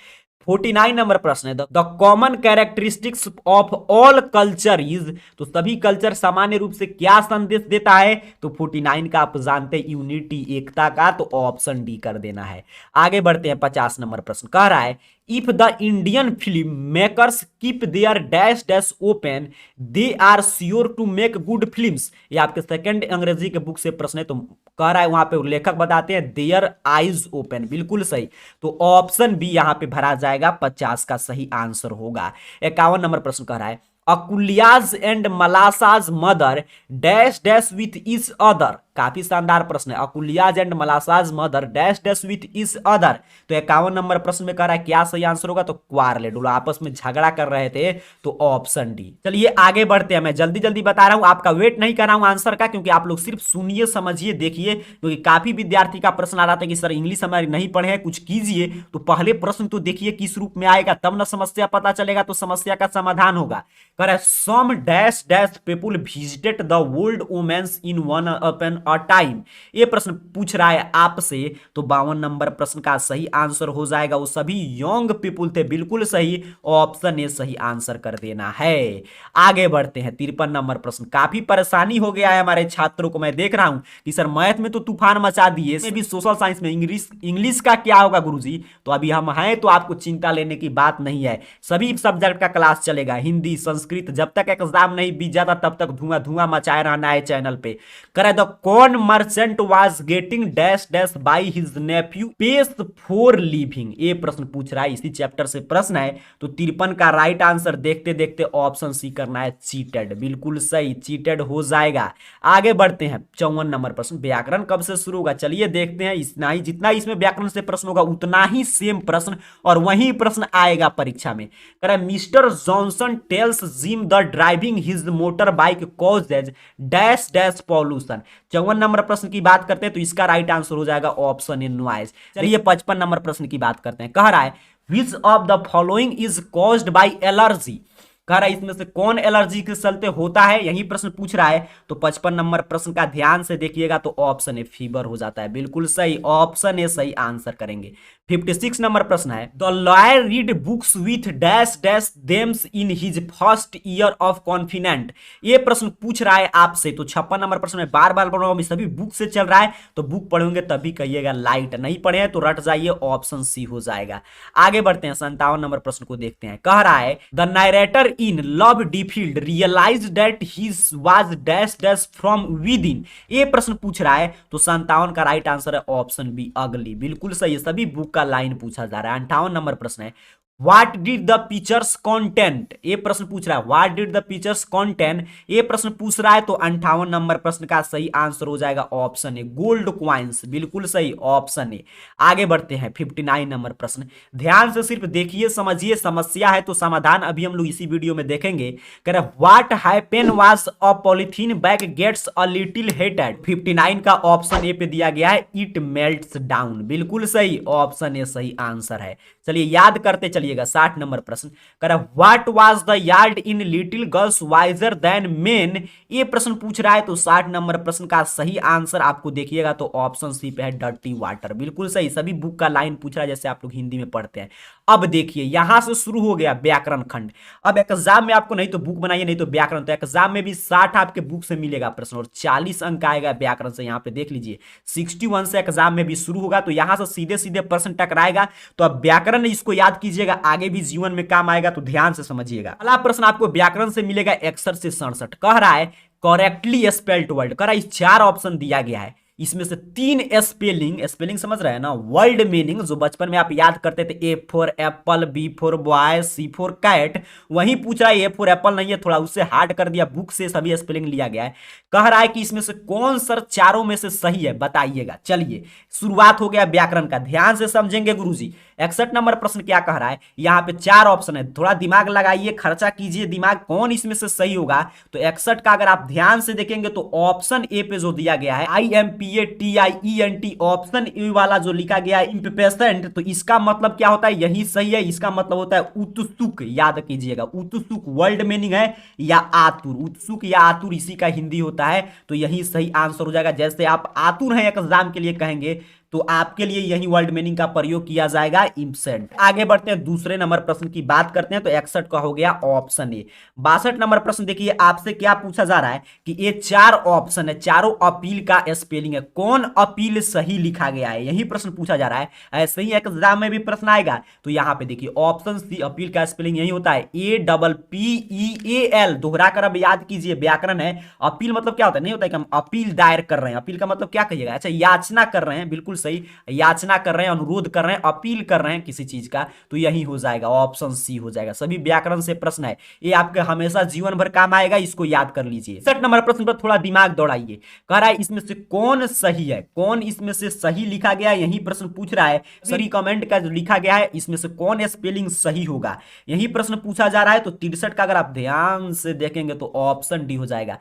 49 नंबर प्रश्न है the common characteristics of all culture is, तो सभी कल्चर सामान्य रूप से क्या संदेश देता है, तो 49 का आप जानते हैं यूनिटी, एकता का, तो ऑप्शन डी कर देना है। आगे बढ़ते हैं 50 नंबर प्रश्न कह रहा है if the Indian film makers keep their dash dash open they are sure to make good films, ये आपके सेकंड अंग्रेजी के बुक से प्रश्न है, तो कह रहा है वहां पे लेखक बताते हैं देयर आईज ओपन, बिल्कुल सही, तो ऑप्शन बी यहां पे भरा जाएगा, 50 का सही आंसर होगा। 51 नंबर प्रश्न कह रहा है Aquila's and Malasa's mother dash dash with each other, काफी शानदार प्रश्न है, Aquila's and Malasa's mother dash dash with each other, तो 51 नंबर प्रश्न में कह रहा है क्या सही आंसर होगा, तो क्वारलेट, आपस में झगड़ा कर रहे थे, तो ऑप्शन डी। चलिए आगे बढ़ते हैं, मैं जल्दी जल्दी बता रहा हूं, आपका वेट नहीं कर रहा हूं आंसर का, क्योंकि आप लोग सिर्फ सुनिए समझिए देखिए, क्योंकि काफी विद्यार्थी का प्रश्न आ रहा था कि सर इंग्लिश हमारी नहीं पढ़े हैं कुछ कीजिए, तो पहले प्रश्न तो देखिए किस रूप में आएगा, तब ना समस्या पता चलेगा तो समस्या का समाधान होगा। कह रहा है some dash dash people visited the world women's in one upon a time, ये प्रश्न पूछ रहा है आपसे, तो 52 नंबर प्रश्न का सही आंसर हो जाएगा वो सभी यंग पीपुल थे, बिल्कुल सही, ऑप्शन ए सही आंसर कर देना है। आगे बढ़ते हैं 53 नंबर प्रश्न, काफी परेशानी हो गया है हमारे छात्रों को, मैं देख रहा हूं कि सर मैथ में तो तूफान मचा दिए, इसमें भी सोशल साइंस में इंग्लिश का क्या होगा गुरुजी, तो अभी हम हैं तो आपको चिंता लेने की बात नहीं है, सभी सब्जेक्ट का क्लास चलेगा, हिंदी, संस्कृत, संस्कृत। जब तक एग्जाम नहीं बीत जाता तब तक धुआं धुआं मचाए रहना है चैनल पे। करे the corn merchant was getting dash dash by his nephew pays for living. ये प्रश्न पूछ रहा है, इसी चैप्टर से प्रश्न है। तो 53 का राइट आंसर देखते देखते ऑप्शन सी करना है, चीटेड। बिल्कुल सही, चीटेड हो जाएगा। आगे बढ़ते हैं 54 नंबर प्रश्न, व्याकरण कब से शुरू होगा? चलिए देखते हैं। इतना ही, जितना इसमें व्याकरण से प्रश्न होगा उतना ही सेम प्रश्न और वही प्रश्न आएगा परीक्षा में। कह रहा है Mr Johnson tells Jim the driving his motor bike causes dash dash pollution. 54 number प्रश्न की बात करते हैं तो इसका राइट आंसर हो जाएगा ऑप्शन ए नॉइज। चलिए 55 नंबर प्रश्न की बात करते हैं। कह रहा है which of the following is caused by allergy. कह रहा है इसमें से कौन एलर्जी के चलते होता है, यही प्रश्न पूछ रहा है। तो 55 नंबर प्रश्न का ध्यान से देखिएगा तो ऑप्शन ए फीवर हो जाता है। बिल्कुल सही, ऑप्शन ए सही आंसर करेंगे। 56 नंबर प्रश्न है the lawyer read books with dash dash themes in his first year of confident. ये प्रश्न पूछ रहा है आपसे। तो 56 नंबर प्रश्न में बार बार पढ़ूंगा, सभी बुक से चल रहा है तो बुक पढ़ेंगे तभी कहिएगा लाइट, नहीं पढ़े तो रट जाइए, ऑप्शन सी हो जाएगा। आगे बढ़ते हैं 57 नंबर प्रश्न को देखते हैं। कह रहा है the narrator in love defiled realize that he was dash dash from within. ये प्रश्न पूछ रहा है तो 57 का राइट आंसर है ऑप्शन बी अगली। बिल्कुल सही है, सभी बुक का लाइन पूछा जा रहा है। 58 नंबर प्रश्न है what did the pictures content. ये प्रश्न पूछ रहा है what did the pictures content. ये प्रश्न पूछ रहा है तो 58 नंबर प्रश्न का सही आंसर हो जाएगा ऑप्शन ए गोल्ड क्वाइंस। बिल्कुल सही, ऑप्शन ए। आगे बढ़ते हैं 59 नंबर प्रश्न। ध्यान से सिर्फ देखिए समझिए, समस्या है तो समाधान अभी हम लोग इसी वीडियो में देखेंगे। कह रहे what happen was a polythene bag gets a little heated. 59 का ऑप्शन ए पे दिया गया है इट मेल्ट्स डाउन। बिल्कुल सही, ऑप्शन ए सही आंसर है। चलिए याद करते चलिएगा 60 नंबर प्रश्न। कह रहा what was the yard in little girls visor then main. ये प्रश्न पूछ रहा है तो 60 नंबर प्रश्न का सही आंसर आपको देखिएगा तो ऑप्शन सी पे है डर्टी वाटर। बिल्कुल सही, सभी बुक का लाइन पूछ रहा है जैसे आप लोग हिंदी में पढ़ते हैं। अब देखिए यहां से शुरू हो गया व्याकरण खंड। अब एग्जाम में आपको नहीं तो बुक बनाइए नहीं तो व्याकरण, तो एग्जाम में भी 60 आपके बुक से मिलेगा प्रश्न और 40 अंक आएगा व्याकरण से। यहां पे देख लीजिए 61 से एग्जाम में भी शुरू होगा तो यहां से सीधे सीधे प्रश्न टकराएगा। तो अब व्याकरण इसको याद कीजिएगा, आगे भी जीवन में काम आएगा, तो ध्यान से समझिएगा। पहला प्रश्न आपको व्याकरण से मिलेगा 61 से 67। कह रहा है करेक्टली स्पेल्ड वर्ड। कह रहा है 4 ऑप्शन दिया गया है, इसमें से 3 स्पेलिंग समझ रहे हैं ना, वर्ल्ड मीनिंग जो बचपन में आप याद करते थे, A for apple, B for boy, C for cat, वही पूछ रहा है। ए फॉर एप्पल नहीं है, थोड़ा उससे हार्ड कर दिया, बुक से सभी स्पेलिंग लिया गया है। कह रहा है कि इसमें से कौन सर चारों में से सही है बताइएगा। चलिए शुरुआत हो गया व्याकरण का, ध्यान से समझेंगे गुरुजी। 61 नंबर प्रश्न क्या कह रहा है, यहाँ पे 4 ऑप्शन है, थोड़ा दिमाग लगाइए, खर्चा कीजिए दिमाग, कौन इसमें से सही होगा। तो 61 का अगर आप ध्यान से देखेंगे तो ऑप्शन ए पे जो दिया गया है IMPATIENT, ऑप्शन ए वाला जो लिखा गया है इम्पेशेंट, तो इसका मतलब क्या होता है, यही सही है। इसका मतलब होता है उत्सुक, याद कीजिएगा उत्सुक वर्ल्ड मीनिंग है, या आतुर, उत्सुक या आतुर इसी का हिंदी होता है। तो यही सही आंसर हो जाएगा। जैसे आप आतुर हैं एग्जाम के लिए कहेंगे तो आपके लिए यही वर्ल्ड मीनिंग का प्रयोग किया जाएगा, इम्पेशेंट। आगे बढ़ते हैं दूसरे नंबर प्रश्न की बात करते हैं तो 61 का हो गया ऑप्शन ए। 62 नंबर प्रश्न देखिए आपसे क्या पूछा जा रहा है कि ये 4 ऑप्शन है, चारों अपील का स्पेलिंग है, कौन अपील सही लिखा गया है, यही प्रश्न पूछा जा रहा है। ऐसे ही एग्जाम में भी प्रश्न आएगा तो यहाँ पे देखिए ऑप्शन सी अपील का स्पेलिंग यही होता है, APPEAL। दोहरा कर अब याद कीजिए, व्याकरण है। अपील मतलब क्या होता है, नहीं होता है कि हम अपील दायर कर रहे हैं, अपील का मतलब क्या कहिएगा, अच्छा याचना कर रहे हैं, बिल्कुल सही, याचना कर रहे हैं, अनुरोध कर रहे हैं, अपील कर रहे हैं किसी चीज का, तो यही हो जाएगा, ऑप्शन सी हो जाएगा। सभी व्याकरण से प्रश्न है, ये आपके हमेशा जीवन भर काम आएगा, इसको याद कर लीजिए। 60 नंबर प्रश्न पर थोड़ा दिमाग दौड़ाइए। कह रहा है इसमें से कौन सही है, कौन इसमें से सही लिखा गया है, यही प्रश्न पूछ रहा है। सही कमेंट का जो लिखा गया है इसमें से कौन स्पेलिंग सही होगा, यही प्रश्न पूछा जा रहा है। तो 63 का अगर आप ध्यान से देखेंगे तो ऑप्शन डी हो जाएगा,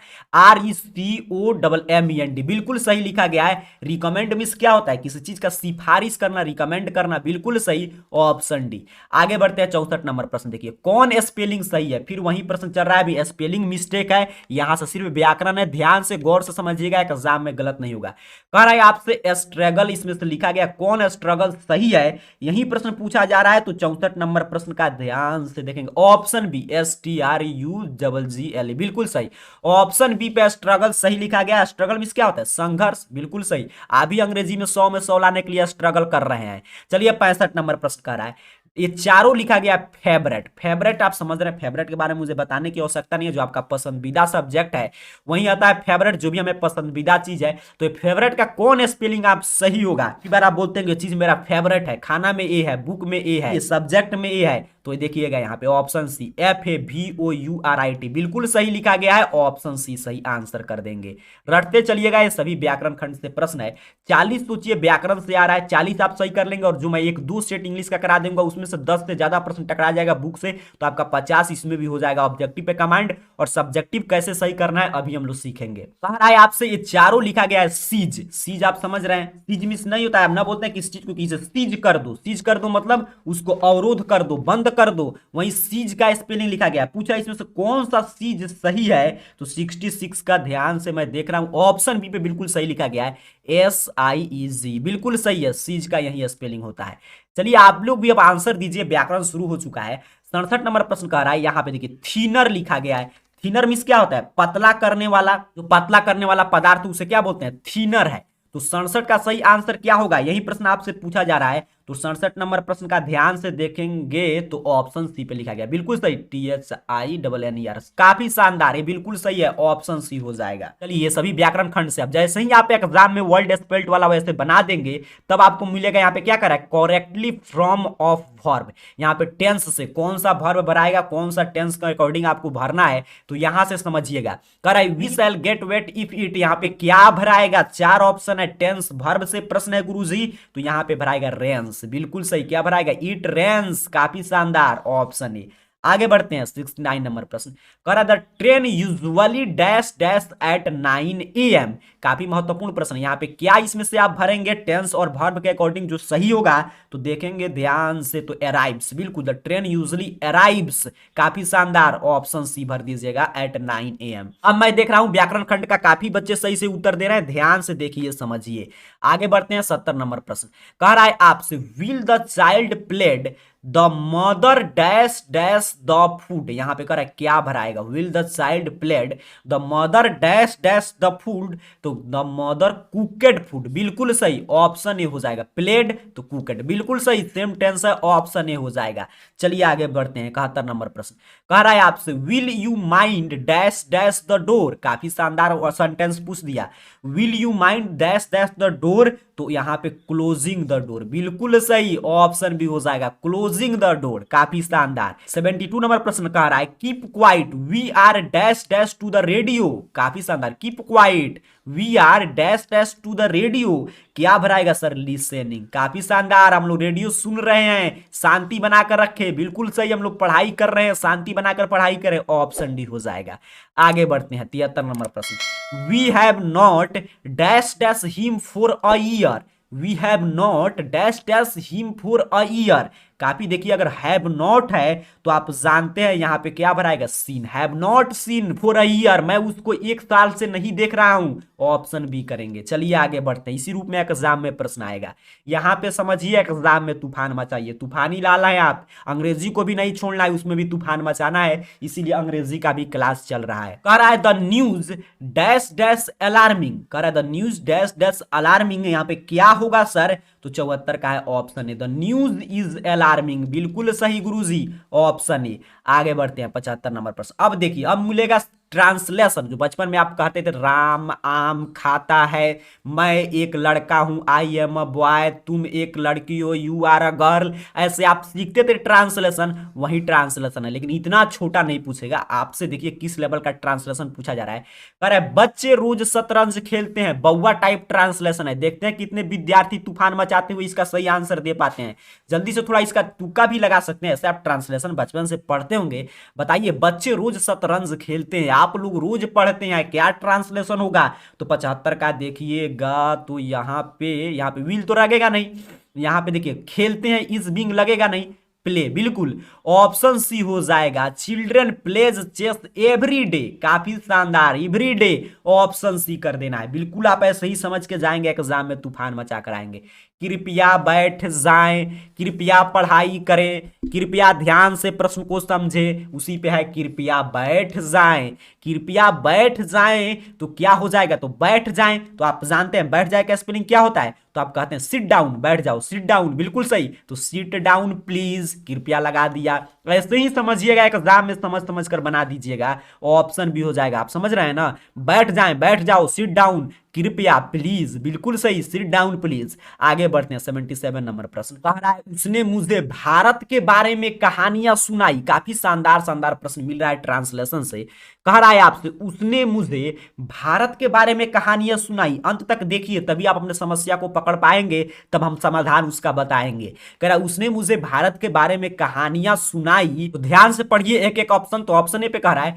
RECOMMEND, बिल्कुल सही लिखा गया है। रिकमेंड मींस क्या होता है, किसी चीज का सिफारिश करना, रिकमेंड करना, बिल्कुल सही, ऑप्शन डी। आगे बढ़ते हैं 64 नंबर प्रश्न देखिए कौन स्पेलिंग सही है, फिर वही प्रश्न चल रहा है, अभी स्पेलिंग मिस्टेक है, यहां से सिर्फ व्याकरण है, ध्यान से गौर से समझिएगा, एग्जाम में गलत नहीं होगा। कह रहा है आपसे स्ट्रगल, इसमें से लिखा गया कौन स्ट्रगल सही है, यही प्रश्न पूछा जा रहा है। तो 64 नंबर प्रश्न का ध्यान से देखेंगे, ऑप्शन बी STRUGGLE, बिल्कुल सही, ऑप्शन बी पे स्ट्रगल सही लिखा गया। स्ट्रगल मींस क्या होता है, संघर्ष, बिल्कुल सही। अभी अंग्रेजी में 100 में 100 लाने के लिए स्ट्रगल कर रहे हैं। चलिए 65 नंबर प्रश्न कर रहा है ये चारों लिखा गया फेवरेट। फेवरेट आप समझ रहे हैं, फेवरेट के बारे में मुझे बताने की आवश्यकता नहीं है, जो आपका पसंदीदा सब्जेक्ट है वही आता है फेवरेट, जो भी हमें पसंदीदा चीज है। तो ये फेवरेट का कौन स्पेलिंग आप सही होगा? कई बार आप बोलते हैं कि ये चीज मेरा फेवरेट है, खाना में ए है, बुक में ए है, ये सब्जेक्ट में ए है, तो देखिएगा यहाँ पे ऑप्शन सी FAVOURIT बिल्कुल सही लिखा गया है, ऑप्शन सी सही आंसर कर देंगे। रटते चलिएगा, ये सभी व्याकरण खंड से प्रश्न है। 40 सोचिए व्याकरण से आ रहा है, 40 आप सही कर लेंगे, और जो मैं एक दो सेट इंग्लिश का करा दूंगा उसमें से 10 से ज्यादा प्रश्न टकरा जाएगा बुक से, तो आपका 50 इसमें भी हो जाएगा। ऑब्जेक्टिव पे कमांड और सब्जेक्टिव कैसे सही करना है अभी हम लोग सीखेंगे। कह रहा है आपसे ये चारों लिखा गया है सीज। सीज आप समझ रहे हैं, सीज मिस नहीं होता है, हम ना बोलते हैं कि इस चीज को किसी सीज कर दो, सीज कर दो मतलब उसको अवरोध कर दो, बंद कर दो, वहीं सीज का स्पेलिंग लिखा गया। पूछा इसमें से कौन सा सीज सही है, तो 66 का ध्यान से मैं देख रहा हूं, ऑप्शन बी पे बिल्कुल सही लिखा गया है, SIEZ बिल्कुल सही है, सीज का यही स्पेलिंग होता है। चलिए आप लोग भी अब आंसर दीजिए, व्याकरण शुरू हो चुका है। 67 नंबर प्रश्न कह रहा है, यहां पे देखिए थीनर लिखा गया है। थीनर मीन्स क्या होता है? पतला करने वाला, जो पतला करने वाला पदार्थ उसे क्या बोलते हैं? थीनर है। तो 67 का सही आंसर क्या होगा, यही प्रश्न आपसे पूछा जा रहा है। तो 67 नंबर प्रश्न का ध्यान से देखेंगे तो ऑप्शन सी पे लिखा गया, बिल्कुल सही, THINNER काफी शानदार है, बिल्कुल सही है, ऑप्शन सी हो जाएगा। चलिए ये सभी व्याकरण खंड से, अब जैसे ही आप एग्जाम में वर्ड स्पेल्ट वाला वैसे बना देंगे तब आपको मिलेगा यहाँ पे क्या करा है, करेक्टली फ्रॉम ऑफ वर्ब। यहाँ पे टेंस से कौन सा वर्ब भराएगा, कौन सा टेंस के अकॉर्डिंग आपको भरना है, तो यहां से समझिएगा। कर we shall get wet if it, यहाँ पे क्या भराएगा? चार ऑप्शन है, टेंस वर्ब से प्रश्न है गुरुजी, तो यहाँ पे भराएगा रेंस, बिल्कुल सही। क्या भराएगा? इट रेंस, काफी शानदार, ऑप्शन ए। आगे बढ़ते हैं 69 नंबर प्रश्न। करा the train usually dash dash at 9 AM, काफी महत्वपूर्ण प्रश्न। यहाँ पे क्या इसमें से आप भरेंगे? टेंस और वर्ब के अकॉर्डिंग जो सही होगा तो देखेंगे ध्यान से, तो अराइव्स, बिल्कुल द ट्रेन यूजुअली अराइव्स, काफी शानदार, ऑप्शन सी भर दीजिएगा, एट 9 AM। अब मैं देख रहा हूं व्याकरण खंड का काफी बच्चे सही से उत्तर दे रहे हैं, ध्यान से देखिए समझिए। आगे बढ़ते हैं 70 नंबर प्रश्न। कह रहा है आपसे, will the child played the mother dash dash the food, यहां पे कह रहा है क्या भराएगा? Will the child played the mother dash dash the food, तो द मदर कुकेड फूड, बिल्कुल सही, ऑप्शन ए हो जाएगा। प्लेड तो कुकेड, बिल्कुल सही, सेम टेंस है, ऑप्शन ए हो जाएगा। चलिए आगे बढ़ते हैं 71 नंबर प्रश्न। कह रहा है आपसे, will you mind dash dash the door, काफी शानदार सेंटेंस पूछ दिया। Will you mind dash dash the door, तो यहां पे क्लोजिंग द डोर, बिल्कुल सही, ऑप्शन भी हो जाएगा, क्लोजिंग द डोर, काफी शानदार। 72 नंबर प्रश्न कह रहा है, keep quiet we are dash dash to the radio, काफी शानदार, keep quiet we are dash dash to the radio, क्या भराएगा सर? लिसनिंग, काफी शानदार, हम लोग रेडियो सुन रहे हैं, शांति बनाकर रखे, बिल्कुल सही, हम लोग पढ़ाई कर रहे हैं, शांति बनाकर पढ़ाई करें, ऑप्शन डी हो जाएगा। आगे बढ़ते हैं 73 नंबर प्रश्न। We have not dash dash him for a year, we have not dash dash him for a year, काफी देखिए, अगर हैव नॉट है तो आप जानते हैं यहां पे क्या भराएगा? Seen, have not seen for a year, मैं उसको एक साल से नहीं देख रहा हूं, ऑप्शन बी करेंगे। चलिए आगे बढ़ते हैं, इसी रूप में एग्जाम में प्रश्न आएगा, यहां पे समझिए एग्जाम में तूफान मचाइए, तूफानी लाला है आप, अंग्रेजी को भी नहीं छोड़ना है, उसमें भी तूफान मचाना है, इसीलिए अंग्रेजी का भी क्लास चल रहा है। कह रहा है the news dash dash alarming, कह रहा है the news dash dash alarming, यहां पे क्या होगा सर? तो 74 का है ऑप्शन है, द न्यूज इज अलार्मिंग, बिल्कुल सही गुरुजी, ऑप्शन ए। आगे बढ़ते हैं 75 नंबर प्रश्न। अब देखिए, अब मिलेगा ट्रांसलेशन, जो बचपन में आप कहते थे राम आम खाता है, मैं एक लड़का हूं, आई एम अ बॉय, तुम एक लड़की हो, यू आर अ गर्ल, ऐसे आप सीखते थे ट्रांसलेशन, वही ट्रांसलेशन है, लेकिन इतना छोटा नहीं पूछेगा आपसे। देखिए किस लेवल का ट्रांसलेशन पूछा जा रहा है। कह रहा है बच्चे रोज शतरंज खेलते हैं, बउआ टाइप ट्रांसलेशन है, देखते हैं कितने विद्यार्थी तूफान मचाते हुए इसका सही आंसर दे पाते हैं। जल्दी से थोड़ा इसका तुक्का भी लगा सकते हैं, ऐसे आप ट्रांसलेशन बचपन से पढ़ते होंगे। बताइए, बच्चे रोज शतरंज खेलते हैं, आप लोग रोज पढ़ते हैं, क्या ट्रांसलेशन होगा? तो 75 का देखिएगा, तो यहाँ पे विल तो लगेगा नहीं, यहाँ पे देखिए खेलते हैं, इज बिंग लगेगा नहीं, प्ले, बिल्कुल ऑप्शन सी हो जाएगा, children plays chess every day, काफी शानदार, एवरी डे, ऑप्शन सी कर देना है, बिल्कुल आप ऐसे ही समझ के जाएंगे, एग्जाम में तूफान मचा कर आएंगे। कृपया बैठ जाएं, कृपया पढ़ाई करें, कृपया ध्यान से प्रश्न को समझें, उसी पे है कृपया बैठ जाएं। कृपया बैठ जाएं तो क्या हो जाएगा, तो बैठ जाएं तो आप जानते हैं बैठ जाए का स्पेलिंग क्या होता है, तो आप कहते हैं सिट डाउन, बैठ जाओ, सिट डाउन, बिल्कुल सही। तो सिट डाउन प्लीज, कृपया लगा दिया। ऐसे ही समझिएगा, एग्जाम में समझ समझ कर बना दीजिएगा, ऑप्शन भी हो जाएगा। आप समझ रहे हैं ना, बैठ जाएं, बैठ जाओ, सिट डाउन, कृपया प्लीज, बिल्कुल सही, सिट डाउन प्लीज। आगे बढ़ते हैं 77 नंबर प्रश्न। कह रहा है उसने मुझे भारत के बारे में कहानियां सुनाई। काफी शानदार शानदार प्रश्न मिल रहा है ट्रांसलेशन से। कह रहा है आपसे उसने मुझे भारत के बारे में कहानियां सुनाई। अंत तक देखिए तभी आप अपने समस्या को पकड़ पाएंगे, तब हम समाधान उसका बताएंगे। कह रहा है उसने मुझे भारत के बारे में कहानियां सुनाई, तो ध्यान से पढ़िए एक एक ऑप्शन। तो ऑप्शन ए पे कह रहा है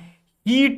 he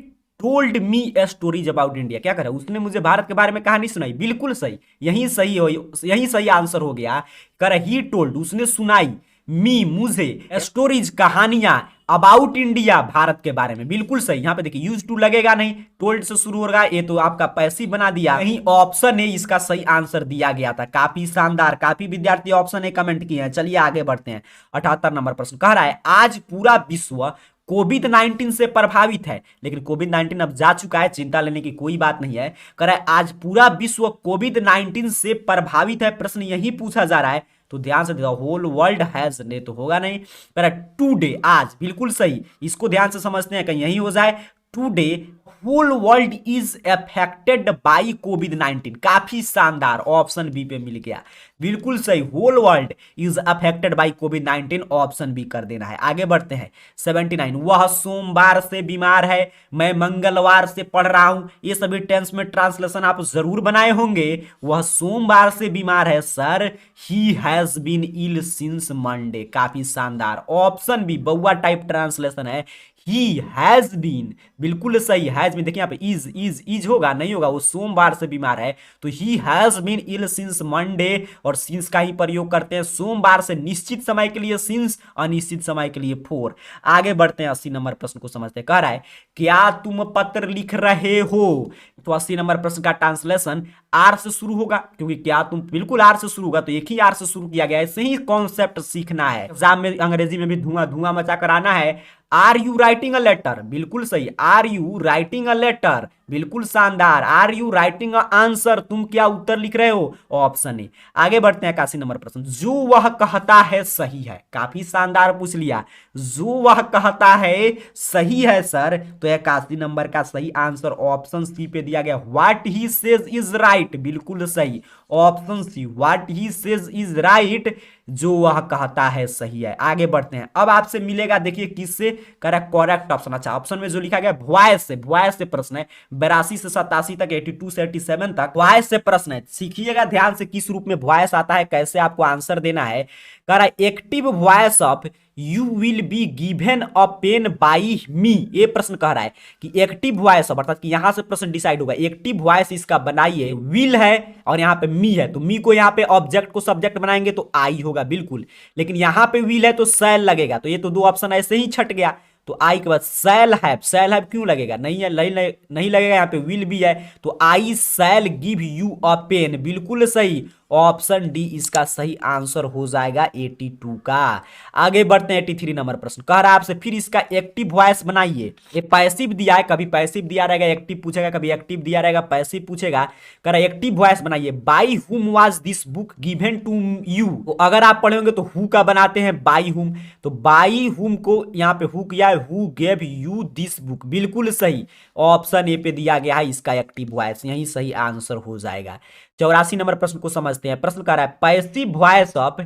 told me A stories about India. क्या कर, उसने मुझे भारत के बारे में कहानी सुनाई, बिल्कुल सही, यही सही हो, यही सही आंसर हो गया। कर ही टोल्ड, उसने सुनाई, मी मुझे, स्टोरीज कहानियां, अबाउट इंडिया भारत के बारे में, बिल्कुल सही। यहां पे देखिए यूज टू लगेगा नहीं, टोल्ड से शुरू होगा, ये तो आपका पैसिव बना दिया। यही ऑप्शन ए इसका सही आंसर दिया गया था। काफी शानदार, काफी विद्यार्थी ऑप्शन ए कमेंट किए हैं। चलिए आगे बढ़ते हैं 78 नंबर प्रश्न। कह रहा है आज पूरा विश्व कोविड 19 से प्रभावित है, लेकिन कोविड 19 अब जा चुका है, चिंता लेने की कोई बात नहीं है। कह रहा है आज पूरा विश्व कोविड 19 से प्रभावित है, प्रश्न यही पूछा जा रहा है, तो ध्यान से देखो, होल वर्ल्ड हैज, ने तो होगा नहीं। कह रहा है टुडे, आज, बिल्कुल सही। इसको ध्यान से समझते हैं, कहीं यही हो जाए, today whole world is affected by Covid 19। काफी शानदार, ऑप्शन बी पे मिल गया, बिल्कुल सही, whole world is affected by Covid 19, option B कर देना है। आगे बढ़ते हैं 79। वह सोमवार से बीमार है, मैं मंगलवार से पढ़ रहा हूं। ये सभी टेंस में ट्रांसलेशन आप जरूर बनाए होंगे। वह सोमवार से बीमार है sir, he has been ill since Monday. काफी शानदार, ऑप्शन बी बउआ टाइप ट्रांसलेशन है, ही हैज बीन, बिल्कुल सही। हैज बीन देखिए यहाँ पे इज होगा, नहीं होगा, वो सोमवार से बीमार है, तो he has been ill since Monday, और सिंस का ही प्रयोग करते हैं सोमवार से, निश्चित समय के लिए सिंस, अनिश्चित समय के लिए फोर। आगे बढ़ते हैं 80 नंबर प्रश्न को समझते हैं। कह रहा है क्या तुम पत्र लिख रहे हो, तो 80 नंबर प्रश्न का ट्रांसलेशन आर से शुरू होगा, क्योंकि क्या तुम, बिल्कुल आर से शुरू होगा, तो एक ही आर से शुरू किया गया है। ऐसे ही कॉन्सेप्ट सीखना है, एग्जाम में अंग्रेजी में भी धुआं धुआं मचा कर आना है। Are you writing a letter, बिल्कुल सही, are you writing a letter, बिल्कुल शानदार। Are you writing a answer, तुम क्या उत्तर लिख रहे हो, ऑप्शन ए। आगे बढ़ते हैं 81 नंबर प्रश्न। जो वह कहता है सही है, काफी शानदार पूछ लिया, जो वह कहता है सही है सर, तो 81 नंबर का सही आंसर ऑप्शन सी पे दिया गया, what he says is right, बिल्कुल सही, option C, what he says is right, जो वह कहता है सही है। आगे बढ़ते हैं, अब आपसे मिलेगा, देखिए किससे, करेक्ट करेक्ट ऑप्शन। अच्छा, ऑप्शन में जो लिखा गया वॉइस से, वॉइस से प्रश्न है, 82 से 87 तक, 82 से 87 तक वॉइस से प्रश्न है। सीखिएगा ध्यान से किस रूप में वॉइस आता है, कैसे आपको आंसर देना है। कह रहा है active voice of you will be given a pen by me. ये प्रश्न कह रहा है कि एक्टिव वॉइस ऑफ, अर्थात कि यहां से प्रश्न डिसाइड होगा, एक्टिव वॉइस इसका बनाइए, विल है और यहां पे मी है, तो मी को यहां पे ऑब्जेक्ट को सब्जेक्ट बनाएंगे तो आई होगा, बिल्कुल। लेकिन यहां पे विल है तो सैल लगेगा, तो ये तो दो ऑप्शन ऐसे ही छट गया। तो आई के बाद सैल हैव, सैल हैव क्यों लगेगा, नहीं है, नहीं लगेगा, यहाँ पे विल भी है, तो I shall give you a pen, बिल्कुल सही, ऑप्शन डी इसका सही आंसर हो जाएगा 82 का। आगे बढ़ते हैं 83 नंबर प्रश्न। कह रहा है आपसे फिर इसका एक्टिव वॉइस बनाइए। ये पैसिव दिया है, कभी पैसिव दिया रहेगा एक्टिव पूछेगा, कभी एक्टिव दिया रहेगा पैसिव पूछेगा। कह रहा है एक्टिव वॉइस बनाइए, by whom was this book given to you. तो अगर आप पढ़ेंगे तो हु का बनाते हैं बाई हुम, तो बाई हुम को यहाँ पे हु किया है, who gave you this book, बिल्कुल सही, ऑप्शन ए पे दिया गया है इसका एक्टिव वॉइस, यही सही आंसर हो जाएगा। 84 नंबर प्रश्न को समझते हैं। प्रश्न कह रहा है passive voice of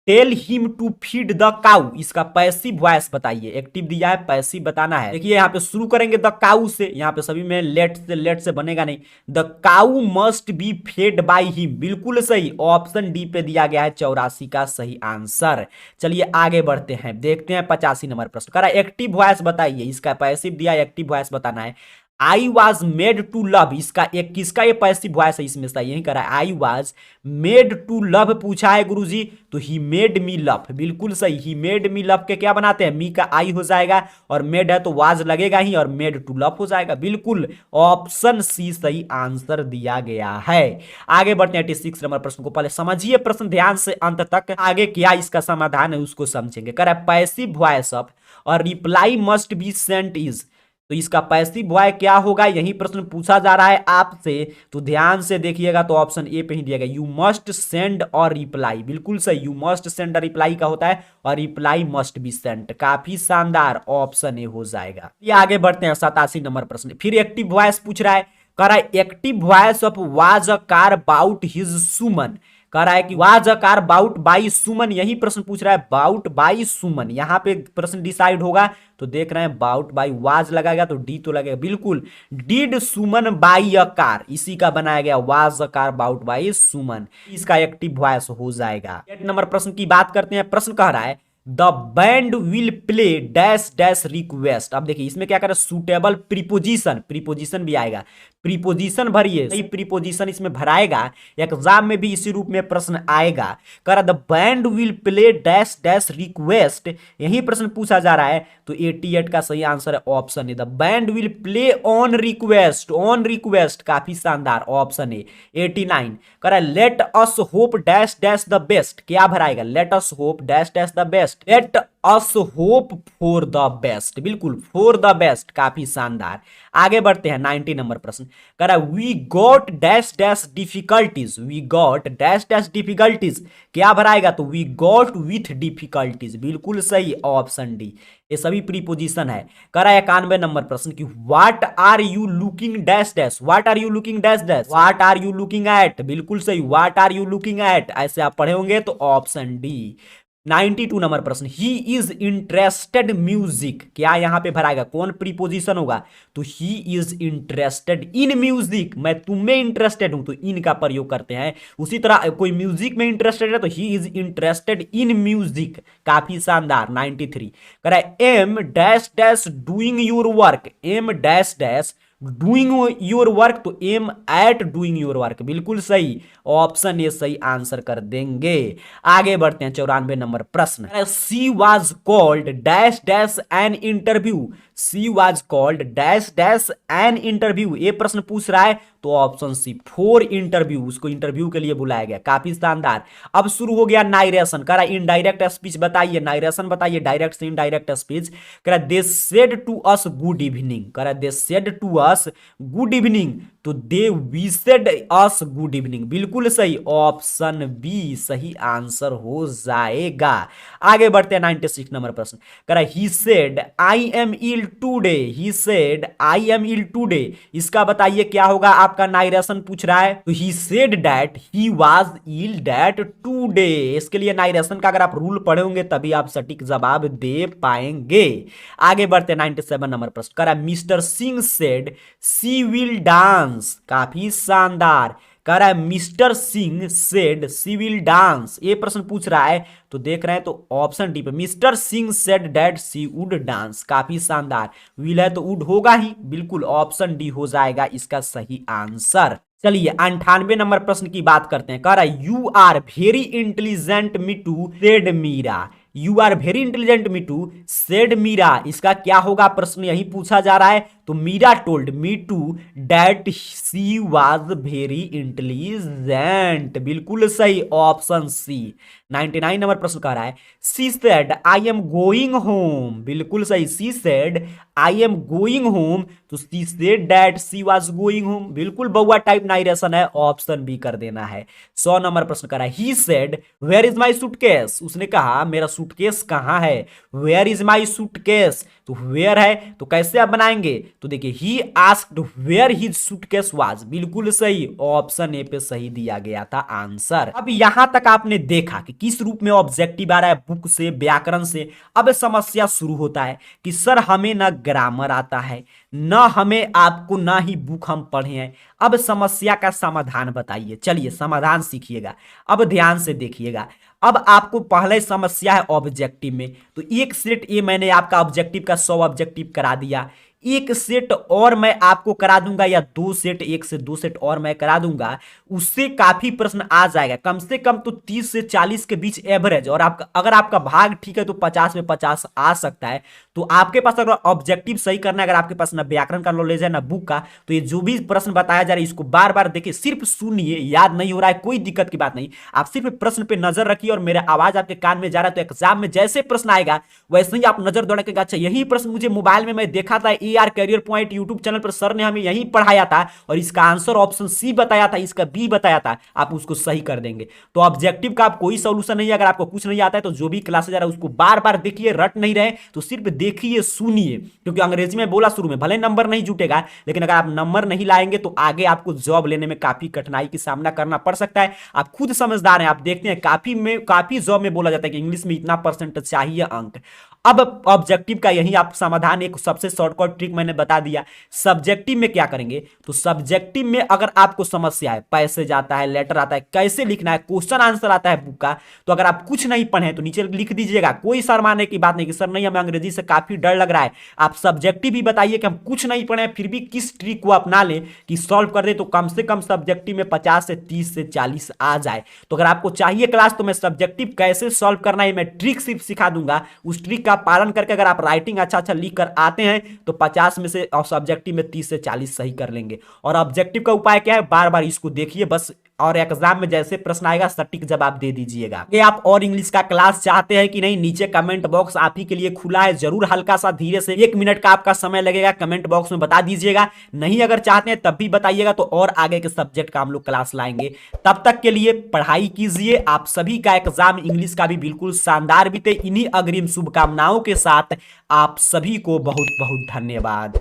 tell him to feed the cow, इसका पैसिव वॉइस बताइए। एक्टिव दिया है, पैसिव बताना है। देखिए यहाँ पे शुरू करेंगे द काउ से, यहाँ पे सभी में लेट से बनेगा नहीं, the cow must be fed by him, बिल्कुल सही, ऑप्शन डी पे दिया गया है 84 का सही आंसर। चलिए आगे बढ़ते हैं, देखते हैं 85 नंबर प्रश्न। कह रहा है एक्टिव वॉइस बताइए, इसका पैसिव दिया है, एक्टिव वॉइस बताना है। I was made to love, इसका एक किसका ये पैसिव वॉइस है इसमें सही यही करा है। I was made to love पूछा है गुरुजी, तो ही मेड मी लव, बिल्कुल सही। ही मेड मी लव के क्या बनाते हैं, मी का आई हो जाएगा और मेड है तो वाज लगेगा ही और मेड टू लव हो जाएगा, बिल्कुल ऑप्शन सी सही आंसर दिया गया है। आगे बढ़ते हैं 86 नंबर प्रश्न को, पहले समझिए प्रश्न ध्यान से अंत तक, आगे क्या इसका समाधान है उसको समझेंगे। कह रहा है पैसिव वॉइस ऑफ और reply must be sent is, तो इसका पैसिव वॉइस क्या होगा, यही प्रश्न पूछा जा रहा है आपसे, तो ध्यान से देखिएगा तो ऑप्शन ए पे ही दिया गया, यू मस्ट सेंड और रिप्लाई, बिल्कुल सही। यू मस्ट सेंड और रिप्लाई का होता है और रिप्लाई मस्ट बी सेंट, काफी शानदार, ऑप्शन ए हो जाएगा। ये आगे बढ़ते हैं 87 नंबर प्रश्न, फिर एक्टिव वॉइस पूछ रहा है। कह रहा है active voice of was a car bought his Suman, कह रहा है कि was a car bought by Suman, यही प्रश्न पूछ रहा है, बाउट बाई सुमन, यहां पे प्रश्न डिसाइड होगा तो देख रहे हैं बाउट बाई वाज लगाएगा तो डी तो लगेगा, बिल्कुल did Suman buy a car, इसी का बनाया गया was a car bought by Suman, इसका एक्टिव वॉइस हो जाएगा। 8 नंबर प्रश्न की बात करते हैं, प्रश्न कह रहा है the band will play dash dash request, अब देखिए इसमें क्या करें, सुटेबल प्रीपोजिशन, प्रीपोजिशन भी आएगा, प्रीपोजिशन भरिए, सही प्रीपोजिशन इसमें भराएगा, एग्जाम में भी इसी रूप में प्रश्न आएगा। कर the band will play dash dash request, यही प्रश्न पूछा जा रहा है, तो 88 का सही आंसर है option A, the band will play on request, on request, काफी शानदार, ऑप्शन ए। 89 कर let us hope dash dash the best, क्या भराएगा, let us hope dash dash the best, let us hope for the best, बिल्कुल for the best, काफी शानदार। आगे बढ़ते हैं 90 नंबर प्रश्न, कह रहा है we got dash dash difficulties, we got dash dash difficulties, क्या भराएगा, तो वी गॉट विथ डिफिकल्टीज, बिल्कुल सही, ऑप्शन डी, ये सभी प्रीपोजिशन है। कह रहा है 91 नंबर प्रश्न की what are you looking dash dash, what are you looking dash dash, what are you looking at, बिल्कुल सही, what are you looking at, ऐसे आप पढ़े होंगे तो ऑप्शन डी। 92 नंबर प्रश्न, ही इज इंटरेस्टेड म्यूजिक, क्या यहां पे भराएगा, कौन प्रीपोजिशन होगा, तो he is interested in music, मैं तुम में इंटरेस्टेड हूं तो इन का प्रयोग करते हैं, उसी तरह कोई म्यूजिक में इंटरेस्टेड है तो he is interested in music, काफी शानदार। 93 कह रहा है am dash dash doing your work, am dash dash doing your work, तो am at doing your work, बिल्कुल सही, ऑप्शन ए सही आंसर कर देंगे। आगे बढ़ते हैं 94 नंबर प्रश्न, she was called dash dash an interview, she was called dash dash an interview, ये प्रश्न पूछ रहा है तो ऑप्शन सी फॉर इंटरव्यू, उसको इंटरव्यू के लिए बुलाया गया, काफी शानदार। अब शुरू हो गया नाइरेशन, कह रहा है इनडायरेक्ट स्पीच बताइए, नाइरेशन बताइए, डायरेक्ट से इनडायरेक्ट स्पीच, कह रहा है they said to us good evening, कह रहा है they said to us good evening, तो दे विशेड अस गुड इवनिंग, बिल्कुल सही, ऑप्शन बी सही आंसर हो जाएगा। आगे बढ़ते हैं 96 नंबर प्रश्न, कह रहा है he said I am ill today, he said I am ill today, इसका बताइए क्या होगा, आपका नाइरेशन पूछ रहा है, तो he said that he was ill that today, इसके लिए नाइरेशन का अगर आप रूल पढ़े होंगे तभी आप सटीक जवाब दे पाएंगे। आगे बढ़ते हैं 97 नंबर प्रश्न, कह रहा है Mr Singh said she will dance, काफी शानदार, कह रहा है Mr Singh said she will dance, ये प्रश्न पूछ रहा है तो देख रहे हैं तो ऑप्शन डी पे, Mr Singh said that she would dance, काफी शानदार, विल है तो वुड होगा ही, बिल्कुल ऑप्शन डी हो जाएगा इसका सही आंसर। चलिए 98 नंबर प्रश्न की बात करते हैं, कह रहा है you are very intelligent Mitu said Meera, you are very intelligent Mitu said Meera, इसका क्या होगा, प्रश्न यही पूछा जा रहा है, तो Meera told me to that she was very intelligent, बिल्कुल सही, ऑप्शन सी। 99 नंबर प्रश्न कह रहा है she said I am going home, बिल्कुल सही, she said I am going home, तो she said that she was going home, बिल्कुल बउआ टाइप नाइरेशन है, ऑप्शन बी कर देना है। 100 नंबर प्रश्न कह रहा है he said where is my suitcase, उसने कहा मेरा सूटकेस कहां है, वेयर इज माई सूटकेस, तो वेयर है तो कैसे आप बनाएंगे, तो देखिए he asked where his suitcase was, बिल्कुल सही, ऑप्शन ए पे सही दिया गया था आंसर। अब यहां तक आपने देखा कि किस रूप में ऑब्जेक्टिव आ रहा है, बुक से, व्याकरण से। अब समस्या शुरू होता है कि सर हमें ना ग्रामर आता है, ना हमें आपको, ना ही बुक हम पढ़े हैं, अब समस्या का समाधान बताइए। चलिए समाधान सीखिएगा, अब ध्यान से देखिएगा। अब आपको पहले समस्या है ऑब्जेक्टिव में, तो एक सेट ये मैंने आपका ऑब्जेक्टिव का 100 ऑब्जेक्टिव करा दिया, एक सेट और मैं आपको करा दूंगा, या 2 सेट, 1 से 2 सेट और मैं करा दूंगा, उससे काफी प्रश्न आ जाएगा। कम से कम तो 30 से 40 के बीच एवरेज, और आपका अगर आपका भाग ठीक है तो 50 में 50 आ सकता है। तो आपके पास अगर ऑब्जेक्टिव सही करना है, अगर आपके पास ना व्याकरण का नॉलेज है ना बुक का, तो ये जो भी प्रश्न बताया जा रहा है इसको बार बार देखिए, सिर्फ सुनिए, याद नहीं हो रहा है कोई दिक्कत की बात नहीं, आप सिर्फ प्रश्न पे नजर रखिए और मेरा आवाज आपके कान में जा रहा है तो एग्जाम में जैसे प्रश्न आएगा वैसे ही आप नजर दौड़ाएगा। अच्छा यही प्रश्न मुझे मोबाइल में मैं देखा था, AR career point YouTube channel पर सर ने हमें यही पढ़ाया था और इसका आंसर ऑप्शन सी बताया था, इसका बी बताया था, आप उसको सही कर देंगे। तो ऑब्जेक्टिव का आप कोई सॉल्यूशन नहीं है, अगर आपको कुछ नहीं आता है तो जो भी क्लासेज आ रहा है उसको बार बार देखिए, रट नहीं रहे तो सिर्फ देखिए सुनिए, क्योंकि अंग्रेजी में बोला शुरू में भले नंबर नहीं जुटेगा, लेकिन अगर आप नंबर नहीं लाएंगे तो आगे आपको जॉब लेने में काफी कठिनाई की सामना करना पड़ सकता है। आप खुद समझदार हैं, आप देखते हैं काफी जॉब में बोला जाता है कि इंग्लिश में इतना परसेंट चाहिए अंक। अब ऑब्जेक्टिव का यही आप समाधान, एक सबसे शॉर्टकट ट्रिक मैंने बता दिया। सब्जेक्टिव में क्या करेंगे, तो सब्जेक्टिव में अगर आपको समस्या है, पैसेज आता है, लेटर आता है, कैसे लिखना है, क्वेश्चन आंसर आता है बुक का, तो अगर आप कुछ नहीं पढ़े तो नीचे लिख दीजिएगा, कोई शर्माने की बात नहीं कि सर नहीं हमें अंग्रेजी से काफी डर लग रहा है। आप सब्जेक्टिव भी बताइए कि हम कुछ नहीं पढ़े फिर भी किस ट्रिक को अपना लें कि सॉल्व कर दे, तो कम से कम सब्जेक्टिव में 50 से 30 से 40 आ जाए। तो अगर आपको चाहिए क्लास तो मैं सब्जेक्टिव कैसे सॉल्व करना है मैं ट्रिक सिर्फ सिखा दूंगा, उस ट्रिक का पालन करके अगर आप राइटिंग अच्छा लिख कर आते हैं तो 50 में से, और सब्जेक्टिव में 30 से 40 सही कर लेंगे। और ऑब्जेक्टिव का उपाय क्या है, बार बार इसको देखिए बस, और एग्जाम में जैसे प्रश्न आएगा सटीक जवाब दे दीजिएगा। ये आप और इंग्लिश का क्लास चाहते हैं कि नहीं, नीचे कमेंट बॉक्स आप ही के लिए खुला है, जरूर हल्का सा धीरे से 1 मिनट का आपका समय लगेगा, कमेंट बॉक्स में बता दीजिएगा। नहीं अगर चाहते हैं तब भी बताइएगा, तो और आगे के सब्जेक्ट का हम लोग क्लास लाएंगे। तब तक के लिए पढ़ाई कीजिए, आप सभी का एग्जाम इंग्लिश का भी बिल्कुल शानदार बीते। इन्हीं अग्रिम शुभकामनाओं के साथ आप सभी को बहुत बहुत धन्यवाद।